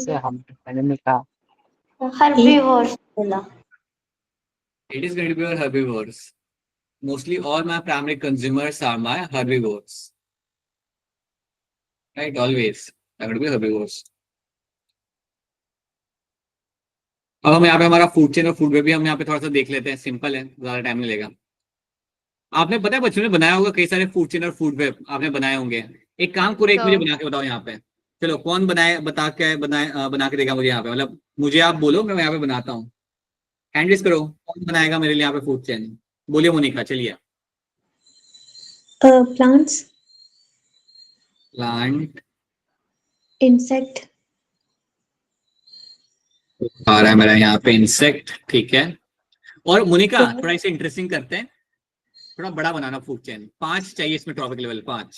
Sir हम मैंने में कहा हर्बीवोर्स बोला। It is going to be your herbivores. Mostly all my primary consumers are my herbivores. Right, always. They're going to be herbivores. अब हम यहाँ पे हमारा फूड चेन और फूड वेब भी हम यहाँ पे थोड़ा सा देख लेते हैं। सिंपल है, ज्यादा टाइम नहीं लगेगा। आपने पता है बच्चों ने बनाया होगा कई सारे फूड चेन और फूड वेब आपने बनाए होंगे। एक काम करो, एक मुझे बना के बताओ यहाँ पे। चलो कौन बनाए, बता के बना के देगा मुझे यहाँ पे, मतलब मुझे आप बोलो, मैं यहाँ पे बनाता हूँ। हैंड रेज करो, कौन बनाएगा मेरे लिए यहाँ पे फूड चेन? बोलिए मोनिका, चलिए। प्लांट्स, प्लांट, इंसेक्ट, आ रहा है मेरा यहाँ पे इंसेक्ट, ठीक है। और मोनिका थोड़ा इसे इंटरेस्टिंग करते हैं, थोड़ा बड़ा बनाना फूड चेन। 5 चाहिए इसमें, टॉपिक लेवल 5।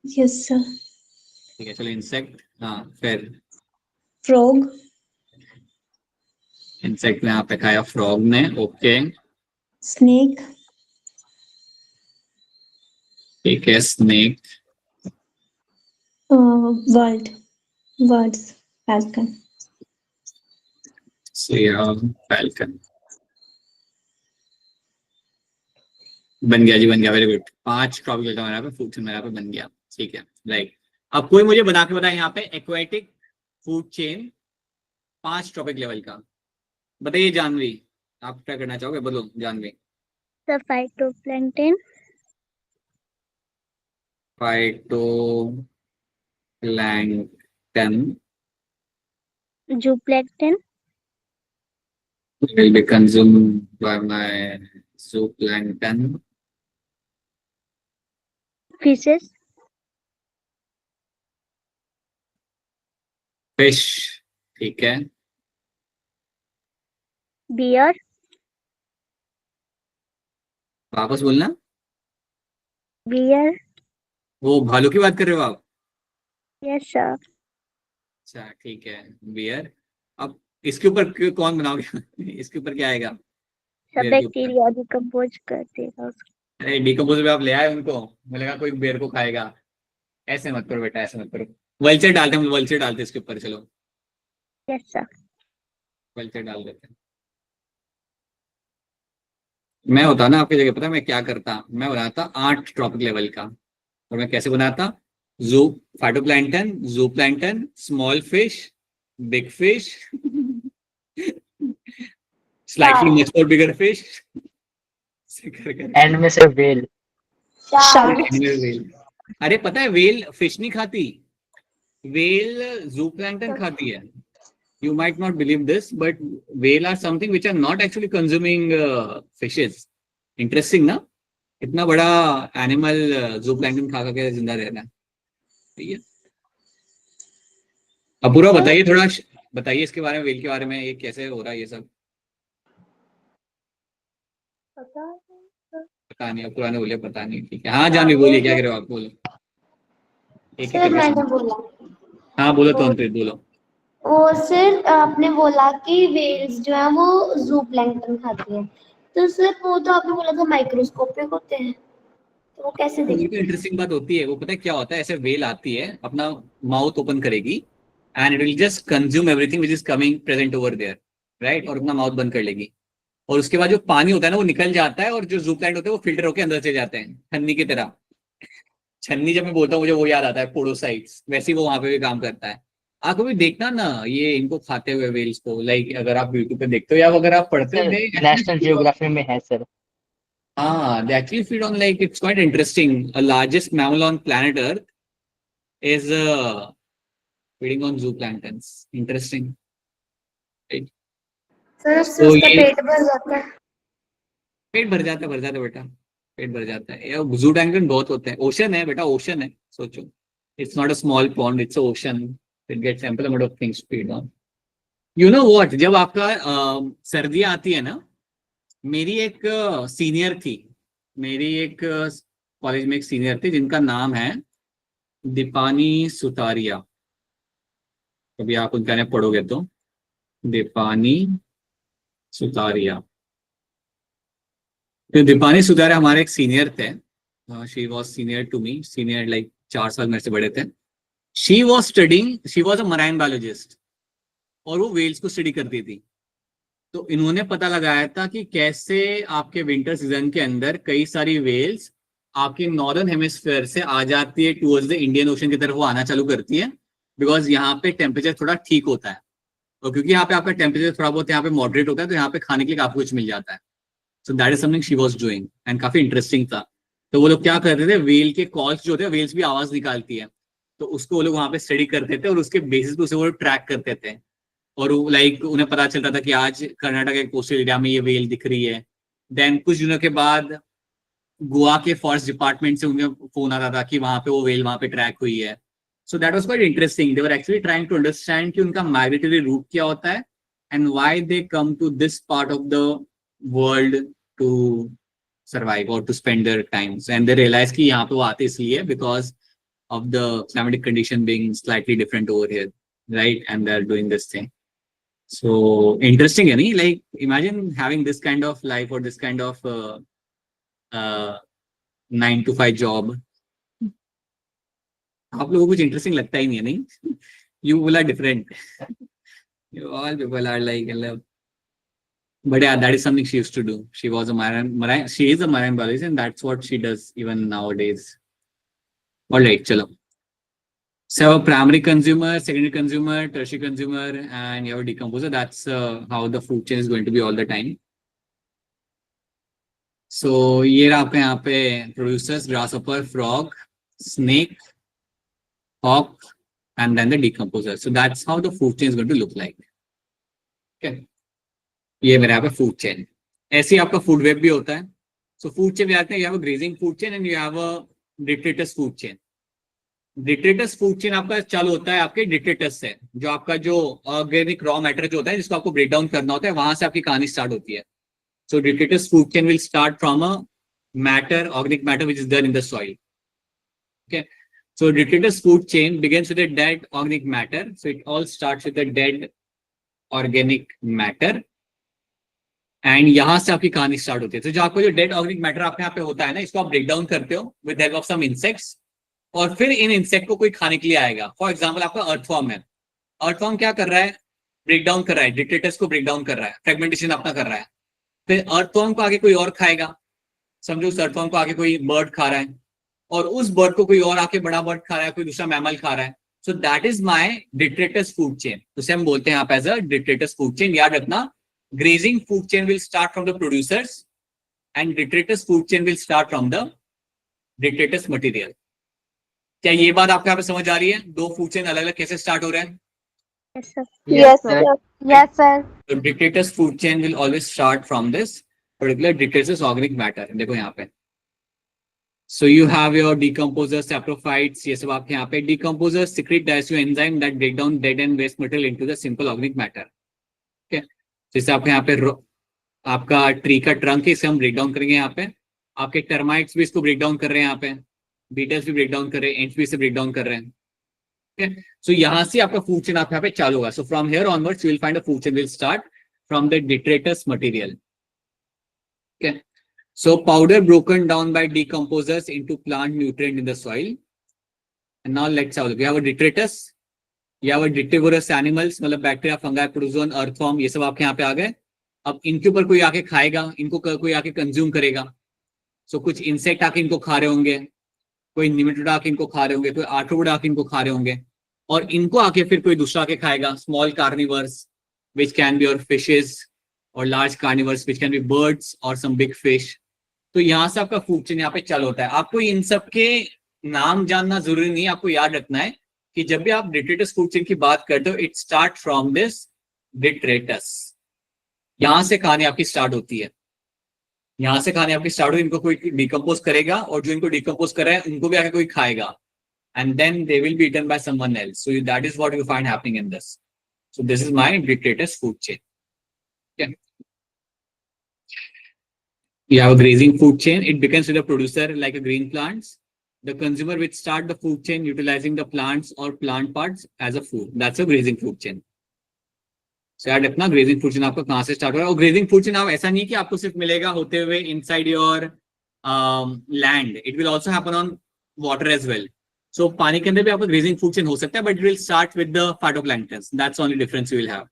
Yes sir. ठीक है, चलो इंसेक्ट, हाँ फिर फ्रॉग, इंसेक्ट ने यहाँ पे खाया फ्रॉग ने, ओके स्नेक, ठीक है, snake, word, words, falcon. Falcon. बन गया जी, बन गया, वेरी गुड। 5 टॉपिक लेता हूँ यहाँ पे, फूड चेन मेरा पे बन गया, ठीक है राइट। अब कोई मुझे बना के बताए यहाँ पे aquatic food chain 5 trophic level का। बताइए जानवी, आप क्या करना चाहोगे, बोलो Janvi. The phytoplankton, phytoplankton zooplankton, will be consumed by my zooplankton. Fishes, fish, ठीक है, बियर, वापस बोलना। बियर। वो भालू की बात कर रहे हो आप? Yes sir. अच्छा ठीक है, बियर। अब इसके ऊपर कौन बनाओगे? इसके ऊपर क्या आएगा सब बियर के ऊपर? बैक्टीरिया डिकम्पोज कर देगा उसको। अरे डिकम्पोज में आप ले आए उनको, मुझे लगा कोई बियर को खाएगा। ऐसे मत करो बेटा, ऐसे मत करो। वल्चर डालते हैं, वल्चर डालते हैं इसके ऊपर, चलो यस सर। वल्चर डाल देते हैं। मैं होता ना आपकी जगह, पता है मैं क्या करता? मैं बनाता 8 ट्रॉपिक लेवल का। और मैं कैसे बनाता? Zoo phytoplankton, zooplankton, small fish, big fish, slightly much more bigger fish, कर कर एंड में से वेल। वेल। अरे पता है वेल फिश नहीं खाती, वेल जू प्लैंक्टन खाती है। You might not believe this, but whale are something which are not actually consuming fishes. Interesting ना? इतना बड़ा एनिमल जूप्लैंक्टन खा खा के जिंदा रह रहा है। सही है। अब पूरा बताइए थोड़ा, बताइए इसके बारे में, वेल के बारे में, ये कैसे हो रहा है ये सब? पता नहीं, अब पुराने बोलिए पता नहीं, ठीक है। हाँ जान भी बोलिए, क्या करो आप, बोलो एक एक सर करके मैंने सुनो। बोला हाँ बोलो तो अंतरित बोलो। वो सर आपने बोला कि वेल्स जो है वो जू प्लैंक्टन खाती है, तो सर वो तो आपने बोला था माइक्रोस्कोपिक होते हैं, तो वो कैसे ये देखते तो इंटरेस्टिंग बात होती है। वो पता है क्या होता है, ऐसे वेल आती है, अपना माउथ ओपन करेगी and it will just consume everything which is coming present over there, right, और अपना माउथ बंद कर लेगी। और उसके बाद जो पानी होता है ना वो निकल जाता है, और जो जू प्लांट होते हैं वो फिल्टर होकर अंदर चले जाते हैं, छन्नी की तरह। छन्नी जब मैं बोलता हूँ मुझे वो याद आता है, पोडोसाइट्स, वैसे ही वो वहां पे भी काम करता है। आप कभी देखना ना ये इनको खाते हुए वेल्स को, लाइक अगर आप यूट्यूब पे देखते हो या अगर आप पढ़ते हो, sir they actually national feed on- geography में है sir. they actually feed on, like it's quite interesting. A largest mammal on planet Earth is feeding on zooplanktons. Interesting, right? Sir उससे तो उसका ये पेट भर जाता है। पेट भर जाता है बेटा, पेट भर जाता है। ये जू प्लैंक्टन बहुत होते हैं, ओशन है बेटा, ओशन है, सोचो। It's not a small pond, it's ocean. It gets ample amount of things to feed on. You know what, जब आपका सर्दियां आती है ना, मेरी एक सीनियर थी, मेरी एक कॉलेज में एक सीनियर थी जिनका नाम है दीपानी सुतारिया। कभी आप उनका नाम पढ़ोगे तो, दीपानी सुतारिया। तो दीपानी सुतारिया हमारे एक सीनियर थे। She was senior to me, senior like 4 साल मेरे से बड़े थे। She was studying, she was a marine biologist, और वो वेल्स को स्टडी करती थी। तो इन्होंने पता लगाया था कि कैसे आपके विंटर सीजन के अंदर कई सारी वेल्स आपके नॉर्दर्न हेमिस्फीयर से आ जाती है टुवर्ड्स द इंडियन ओशन की तरफ, वो आना चालू करती है, बिकॉज यहाँ पे टेम्परेचर थोड़ा ठीक होता है। और क्योंकि यहाँ पे आपका टेम्परेचर थोड़ा बहुत यहाँ पे मॉडरेट होता है, तो यहाँ पे खाने के लिए काफी कुछ मिल जाता है। So that is something she was doing and काफी इंटरेस्टिंग था। तो वो लोग क्या करते थे, वेल के कॉल्स जो होते हैं, वेल्स भी आवाज निकालती है, तो उसको वो लोग वहां पे स्टडी करते थे और उसके बेसिस पे उसे वो ट्रैक करते थे। और लाइक उन्हें पता चलता था कि आज कर्नाटक के कोस्टल एरिया में ये वेल दिख रही है। देन कुछ दिनों के बाद गोवा के फॉरेस्ट डिपार्टमेंट से उन्हें फोन आता था कि वहां पे वो वेल वहां पे ट्रैक हुई है। So that was quite interesting. They were actually trying to understand कि उनका माइग्रेटरी रूट क्या होता है and why they come to this part of the world to survive और to spend their times. And they realise कि यहाँ पे वो आते इसलिए because of the climatic condition being slightly different over here, right? And they're doing this thing. So interesting, any like imagine having this kind of life or this kind of 9 to 5 job. आप लोगों को कुछ इंटरेस्टिंग लगता ही नहीं है, नहीं? You all are different. You all people are like, but yeah, that is something she used to do. She was a marine, she is a marine biologist, and that's what she does even nowadays. All right, chalo. So a primary consumer, secondary consumer, tertiary consumer, and you have a decomposer. That's how the food chain is going to be all the time. So ये रहा आपका यहाँ पे producers, grasshopper, frog, snake, hawk, and then the decomposer. So that's how the food chain is going to look like. Okay. ये मेरा यहाँ पे food chain. ऐसे ही आपका food web भी होता है. So food chain में आते हैं, you have a grazing food chain and you have a detritus food chain. Detritus food chain आपका चालू होता है आपके डिट्रेटस से, जो आपका जो ऑर्गेनिक रॉ मैटर जो होता है जिसको आपको ब्रेक डाउन करना होता है, वहां से आपकी कहानी स्टार्ट होती है। So detritus food chain will start from a matter, organic matter, which is there in the soil. Okay. So detritus food chain begins with a dead organic matter. So it all starts with a dead organic matter. And यहां से आपकी कहानी स्टार्ट होती है. तो जो आपको जो डेड ऑर्गेनिक मैटर आपके यहाँ पे होता है ना, इसको आप ब्रेक डाउन करते हो with help of some insects, और फिर इन इंसेक्ट को कोई खाने के लिए आएगा. फॉर एग्जांपल आपका अर्थवॉर्म है. अर्थवॉर्म क्या कर रहा है? ब्रेक डाउन कर रहा है, डिट्रेटस को ब्रेक डाउन कर रहा है, फ्रेगमेंटेशन अपना कर रहा है. फिर अर्थवॉर्म को आगे कोई और खाएगा. समझो उस अर्थवॉर्म को आगे कोई बर्ड खा रहा है, और उस बर्ड को कोई और आके बड़ा बर्ड खा रहा है, कोई दूसरा मैमल खा रहा है. So that is my detritus food chain. उसे हम बोलते हैं आप as a detritus food chain. याद रखना, grazing food chain will start from the producers and detritus food chain will start from the detritus material. क्या ये बात आपको यहाँ पे समझ आ रही है? दो फूड चेन अलग अलग कैसे स्टार्ट हो रहे हैं? Yes, sir. Yes, sir. Yes, sir. So detritus food chain will always start from this particular detritus organic matter. देखो यहाँ पे. So you have your decomposers, saprophytes, ये सब आपके यहाँ पे. Decomposers secrete diacetyl enzyme that break down dead and waste material into the simple organic matter. Okay. जैसे आपके यहाँ पे आपका ट्री का ट्रंक है, इसे हम ब्रेक डाउन करेंगे. यहाँ पे आपके टर्माइट्स भी इसको ब्रेक डाउन कर रहे हैं. यहाँ पे बीटल्स भी ब्रेक डाउन कर रहे हैं, एंट्स भी इसे ब्रेक डाउन कर रहे हैं. ठीक है. सो यहाँ से आपका फूड चेन आप यहाँ पे चालू होगा. So from here onwards you will find a food chain will start from the detritus material. ठीक है. So powder broken down by decomposers into plant nutrient in the soil. And now let's have we have a detritus, या वो डिट्रिवोरस एनिमल्स, मतलब बैक्टीरिया, फंगाई, प्रोटोजोन, अर्थवॉर्म, ये सब आपके यहाँ पे आ गए. अब इनके ऊपर कोई आके खाएगा, इनको कोई आके कंज्यूम करेगा. सो कुछ इंसेक्ट आके इनको खा रहे होंगे, कोई निमेटोड आके इनको खा रहे होंगे, कोई आर्थ्रोपोड आके इनको खा रहे होंगे, और इनको आके फिर कोई दूसरा आके खाएगा. Small carnivores which can be और फिशेज, और large carnivores which can be birds और सम बिग फिश. तो यहाँ से आपका फूड चेन यहाँ पे चालू होता है. आपको इन सब के नाम जानना जरूरी नहीं है. आपको याद रखना है कि जब भी आप डिट्रेटस फूड चेन की बात करते हो, इट स्टार्ट फ्रॉम दिस डिट्रेटस. यहां से कहानी आपकी स्टार्ट होती है. यहां से कहानी आपकी स्टार्ट होती है. इनको कोई डिकम्पोज करेगा, और जो इनको डिकम्पोज कर रहा है उनको भी आके कोई खाएगा, and then they will be eaten by someone else. So that is what you find happening in this. So this is my detritus food chain. You have a grazing food chain. It begins with a producer like a green plants. The consumer will start the food chain utilizing the plants or plant parts as a food. That's a grazing food chain. So याद रखना, grazing food chain आपका कहाँ से स्टार्ट हो रहा है. और grazing food chain आप ऐसा नहीं कि आपको सिर्फ मिलेगा होते हुए inside your land. It will also happen on water as well. So पानी के अंदर भी आपका grazing food chain हो सकता है, but it will start with the phytoplanktons. That's the only difference you will have.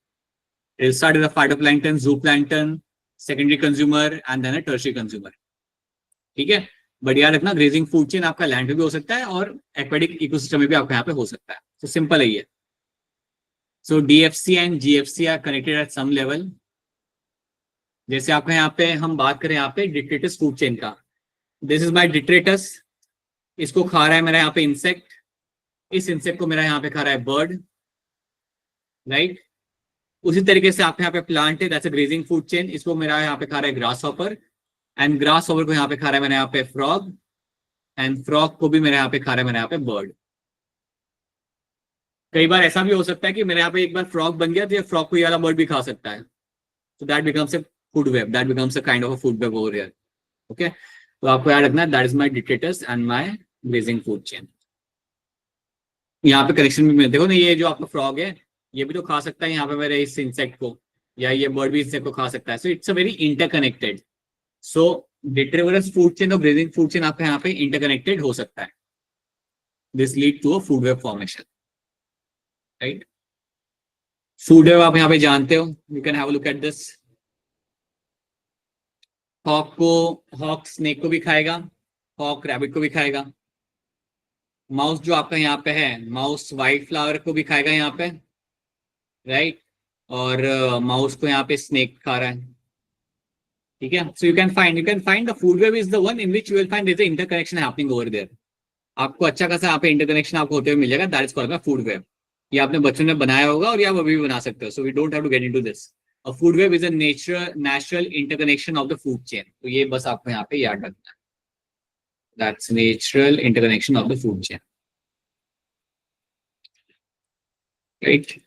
It will start with the phytoplankton, zooplankton, secondary consumer, and then a tertiary consumer. ठीक है. बट याद रखना, ग्रेजिंग फूड चेन आपका लैंड पे भी हो सकता है और एक्वेटिक इकोसिस्टम में भी आपके यहाँ पे हो सकता है. तो सिंपल है ये. So DFC and GFC are connected at some level. जैसे आपके यहाँ पे हम बात करें यहाँ पे डिट्रेटस फूड चेन का. This is my detritus. इसको खा रहा है मेरा यहाँ पे इंसेक्ट. इस इंसेक्ट को मेरा यहाँ पे खा रहा है बर्ड, राइट. उसी तरीके से आपके यहाँ पे प्लांट है, that's a grazing food chain. इसको मेरा यहाँ पे खा रहा है grass hopper, and grass hopper को यहाँ पे खा रहा है मेरे यहाँ पे फ्रॉग, एंड फ्रॉग को भी मेरे यहाँ पे खा रहा है मेरे यहाँ पे बर्ड. कई बार ऐसा भी हो सकता है कि मेरे यहाँ पे एक बार फ्रॉग बन गया तो ये फ्रॉग को ये वाला बर्ड भी खा सकता है. So that becomes a food web. That becomes a kind of a food web over here. Okay. तो आपको याद रखना, that is my detritus and my grazing food chain. यहाँ पे कनेक्शन भी मिलते, देखो ना, ये जो आपका फ्रॉग है ये भी तो खा सकता है यहाँ पे मेरे इस इंसेक्ट को, या ये बर्ड भी इंसेक्ट को खा सकता है. So it's a very interconnected. So detrivorous food chain और ग्रेजिंग फूड चेन आपका यहाँ पे इंटरकनेक्टेड हो सकता है. This lead to a food web formation, right. Food web आप यहाँ पे जानते हो. You can have a look at this. Hawk snake को भी खाएगा, हॉक रैबिट को भी खाएगा. माउस जो आपका यहाँ पे है, माउस वाइट फ्लावर को भी खाएगा यहाँ पे, राइट. और माउस को यहाँ पे स्नेक खा रहा है. ठीक है. So you can find the food web is the one in which you will find there is interconnection happening over there. आपको अच्छा खासा यहाँ पे इंटरकनेक्शन आपको होते हुए मिल जाएगा. That is called food web. ये आपने बच्चों ने बनाया होगा और ये आप अभी भी बना सकते हो. So we don't have to get into this. A food web is a natural interconnection of the food chain. तो ये बस आपको यहाँ पे याद रखना है. That's natural interconnection of the food chain, right.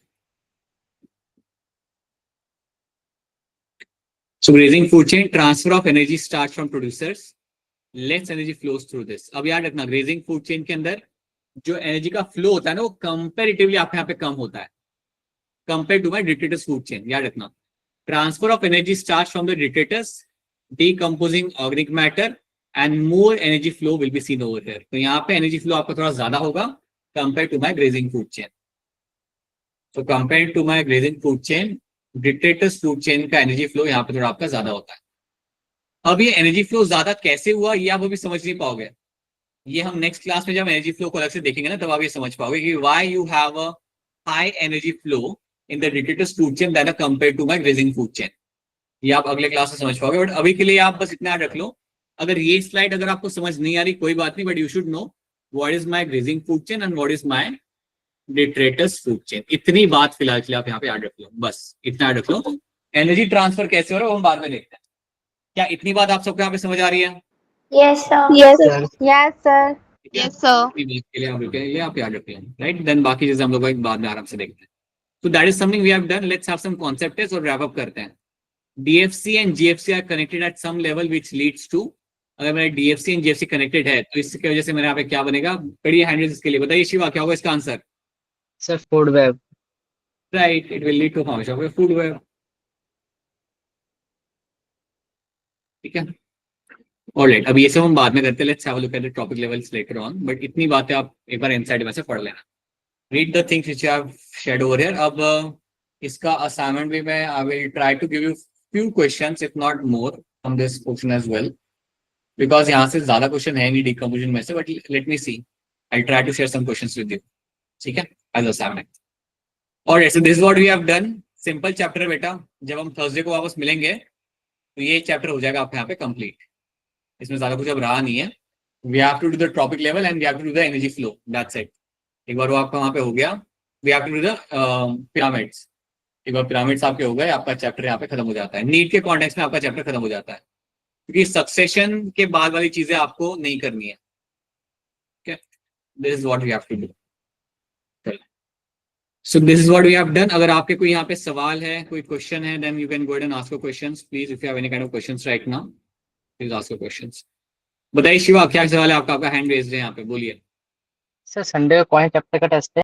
So grazing food chain, transfer of energy starts from producers less energy flows through this. अब याद रखना ग्रेजिंग फूड चेन के अंदर जो एनर्जी का फ्लो होता है ना वो कंपेरेटिवली आपके यहाँ पे कम होता है compare to my detritus food chain. याद रखना transfer of energy start from the detritus decomposing organic matter and more energy flow will be seen over here। तो यहाँ पे एनर्जी फ्लो आपका थोड़ा ज्यादा होगा compare to my grazing food chain. तो compare to my grazing food chain detritus food chain का एनर्जी फ्लो यहाँ पे थोड़ा आपका ज्यादा होता है। अब ये एनर्जी फ्लो ज्यादा कैसे हुआ ये आप अभी समझ नहीं पाओगे, ये हम नेक्स्ट क्लास में जब एनर्जी फ्लो को अलग से देखेंगे ना तब आप ये समझ पाओगे कि why you have a high energy flow in the detritus food chain that compare to my grazing food chain. ये आप अगले क्लास में समझ पाओगे, बट अभी के लिए आप बस इतना याद रख लो। अगर ये स्लाइड अगर आपको समझ नहीं आ रही कोई बात नहीं, but you should know what is my grazing food chain and what is my detritus food chain. इतनी बात फिलहाल के लिए आप यहाँ पे याद रख लो, बस इतना याद रख लो। एनर्जी ट्रांसफर कैसे हो रहा है वो हम बाद में देखते हैं। क्या इतनी बात आप सबको यहाँ पे समझ आ रही है? Yes sir. Yes yes sir. Yes, sir. इतनी बात के लिए आप रुके, ये आप याद रख लें, राइट। देन बाकी चीजें हम लोग बाद में आराम से देखते हैं। तो that is something we have done. Let's have some concept और रैप अप करते हैं। DFC and GFC are connected at some level which leads to, अगर मेरा DFC and GFC connected है तो इसकी वजह से मेरे यहाँ पे क्या बनेगा, बड़ी हैंडल्स इसके लिए। बताइए शिवा क्या होगा इसका answer? Sir food web. Right, it will lead to formation of food web. ठीक है, ऑलराइट। अब ये सब हम बाद में करते हैं। Let's have a look at the topic levels later on, but इतनी बातें आप एक बार इनसाइड में से पढ़ लेना। Read the things which I have shared over here. अब इसका असाइनमेंट भी मैं I will try to give you few questions if not more from this question as well, because यहाँ से ज्यादा क्वेश्चन है नहीं decomposition में से, but let me see, I'll try to share some questions with you, ठीक है, as assignment। Alright, so this is what we have done। Simple chapter है बेटा, जब हम थर्सडे को वापस मिलेंगे तो ये चैप्टर हो जाएगा आपके यहाँ पे कंप्लीट। इसमें ज्यादा कुछ अब रहा नहीं है। We have to do the topic level and we have to do the energy flow, that's it। एक बार वो आपका वहाँ पे हो गया। We have to do the pyramids। एक बार पिरामिड्स आपके हो गए, आपका चैप्टर यहाँ पे खत्म हो जाता है। नीट के कॉन्टेक्स्ट में आपका चैप्टर खत्म हो जाता है, क्योंकि सक्सेशन के बाद वाली चीजें आपको नहीं करनी है। This is what we have to do. So this is what we have done. अगर आपके कोई यहाँ पे सवाल है, कोई क्वेश्चन है, then you can go and ask your questions please. If you have any kind of questions right now please ask your questions. बताइए शिवा क्या सवाल है आपका? आपका हैंड रेज्ड है यहाँ पे, बोलिए। सर संडे को कौन से चैप्टर का टेस्ट है?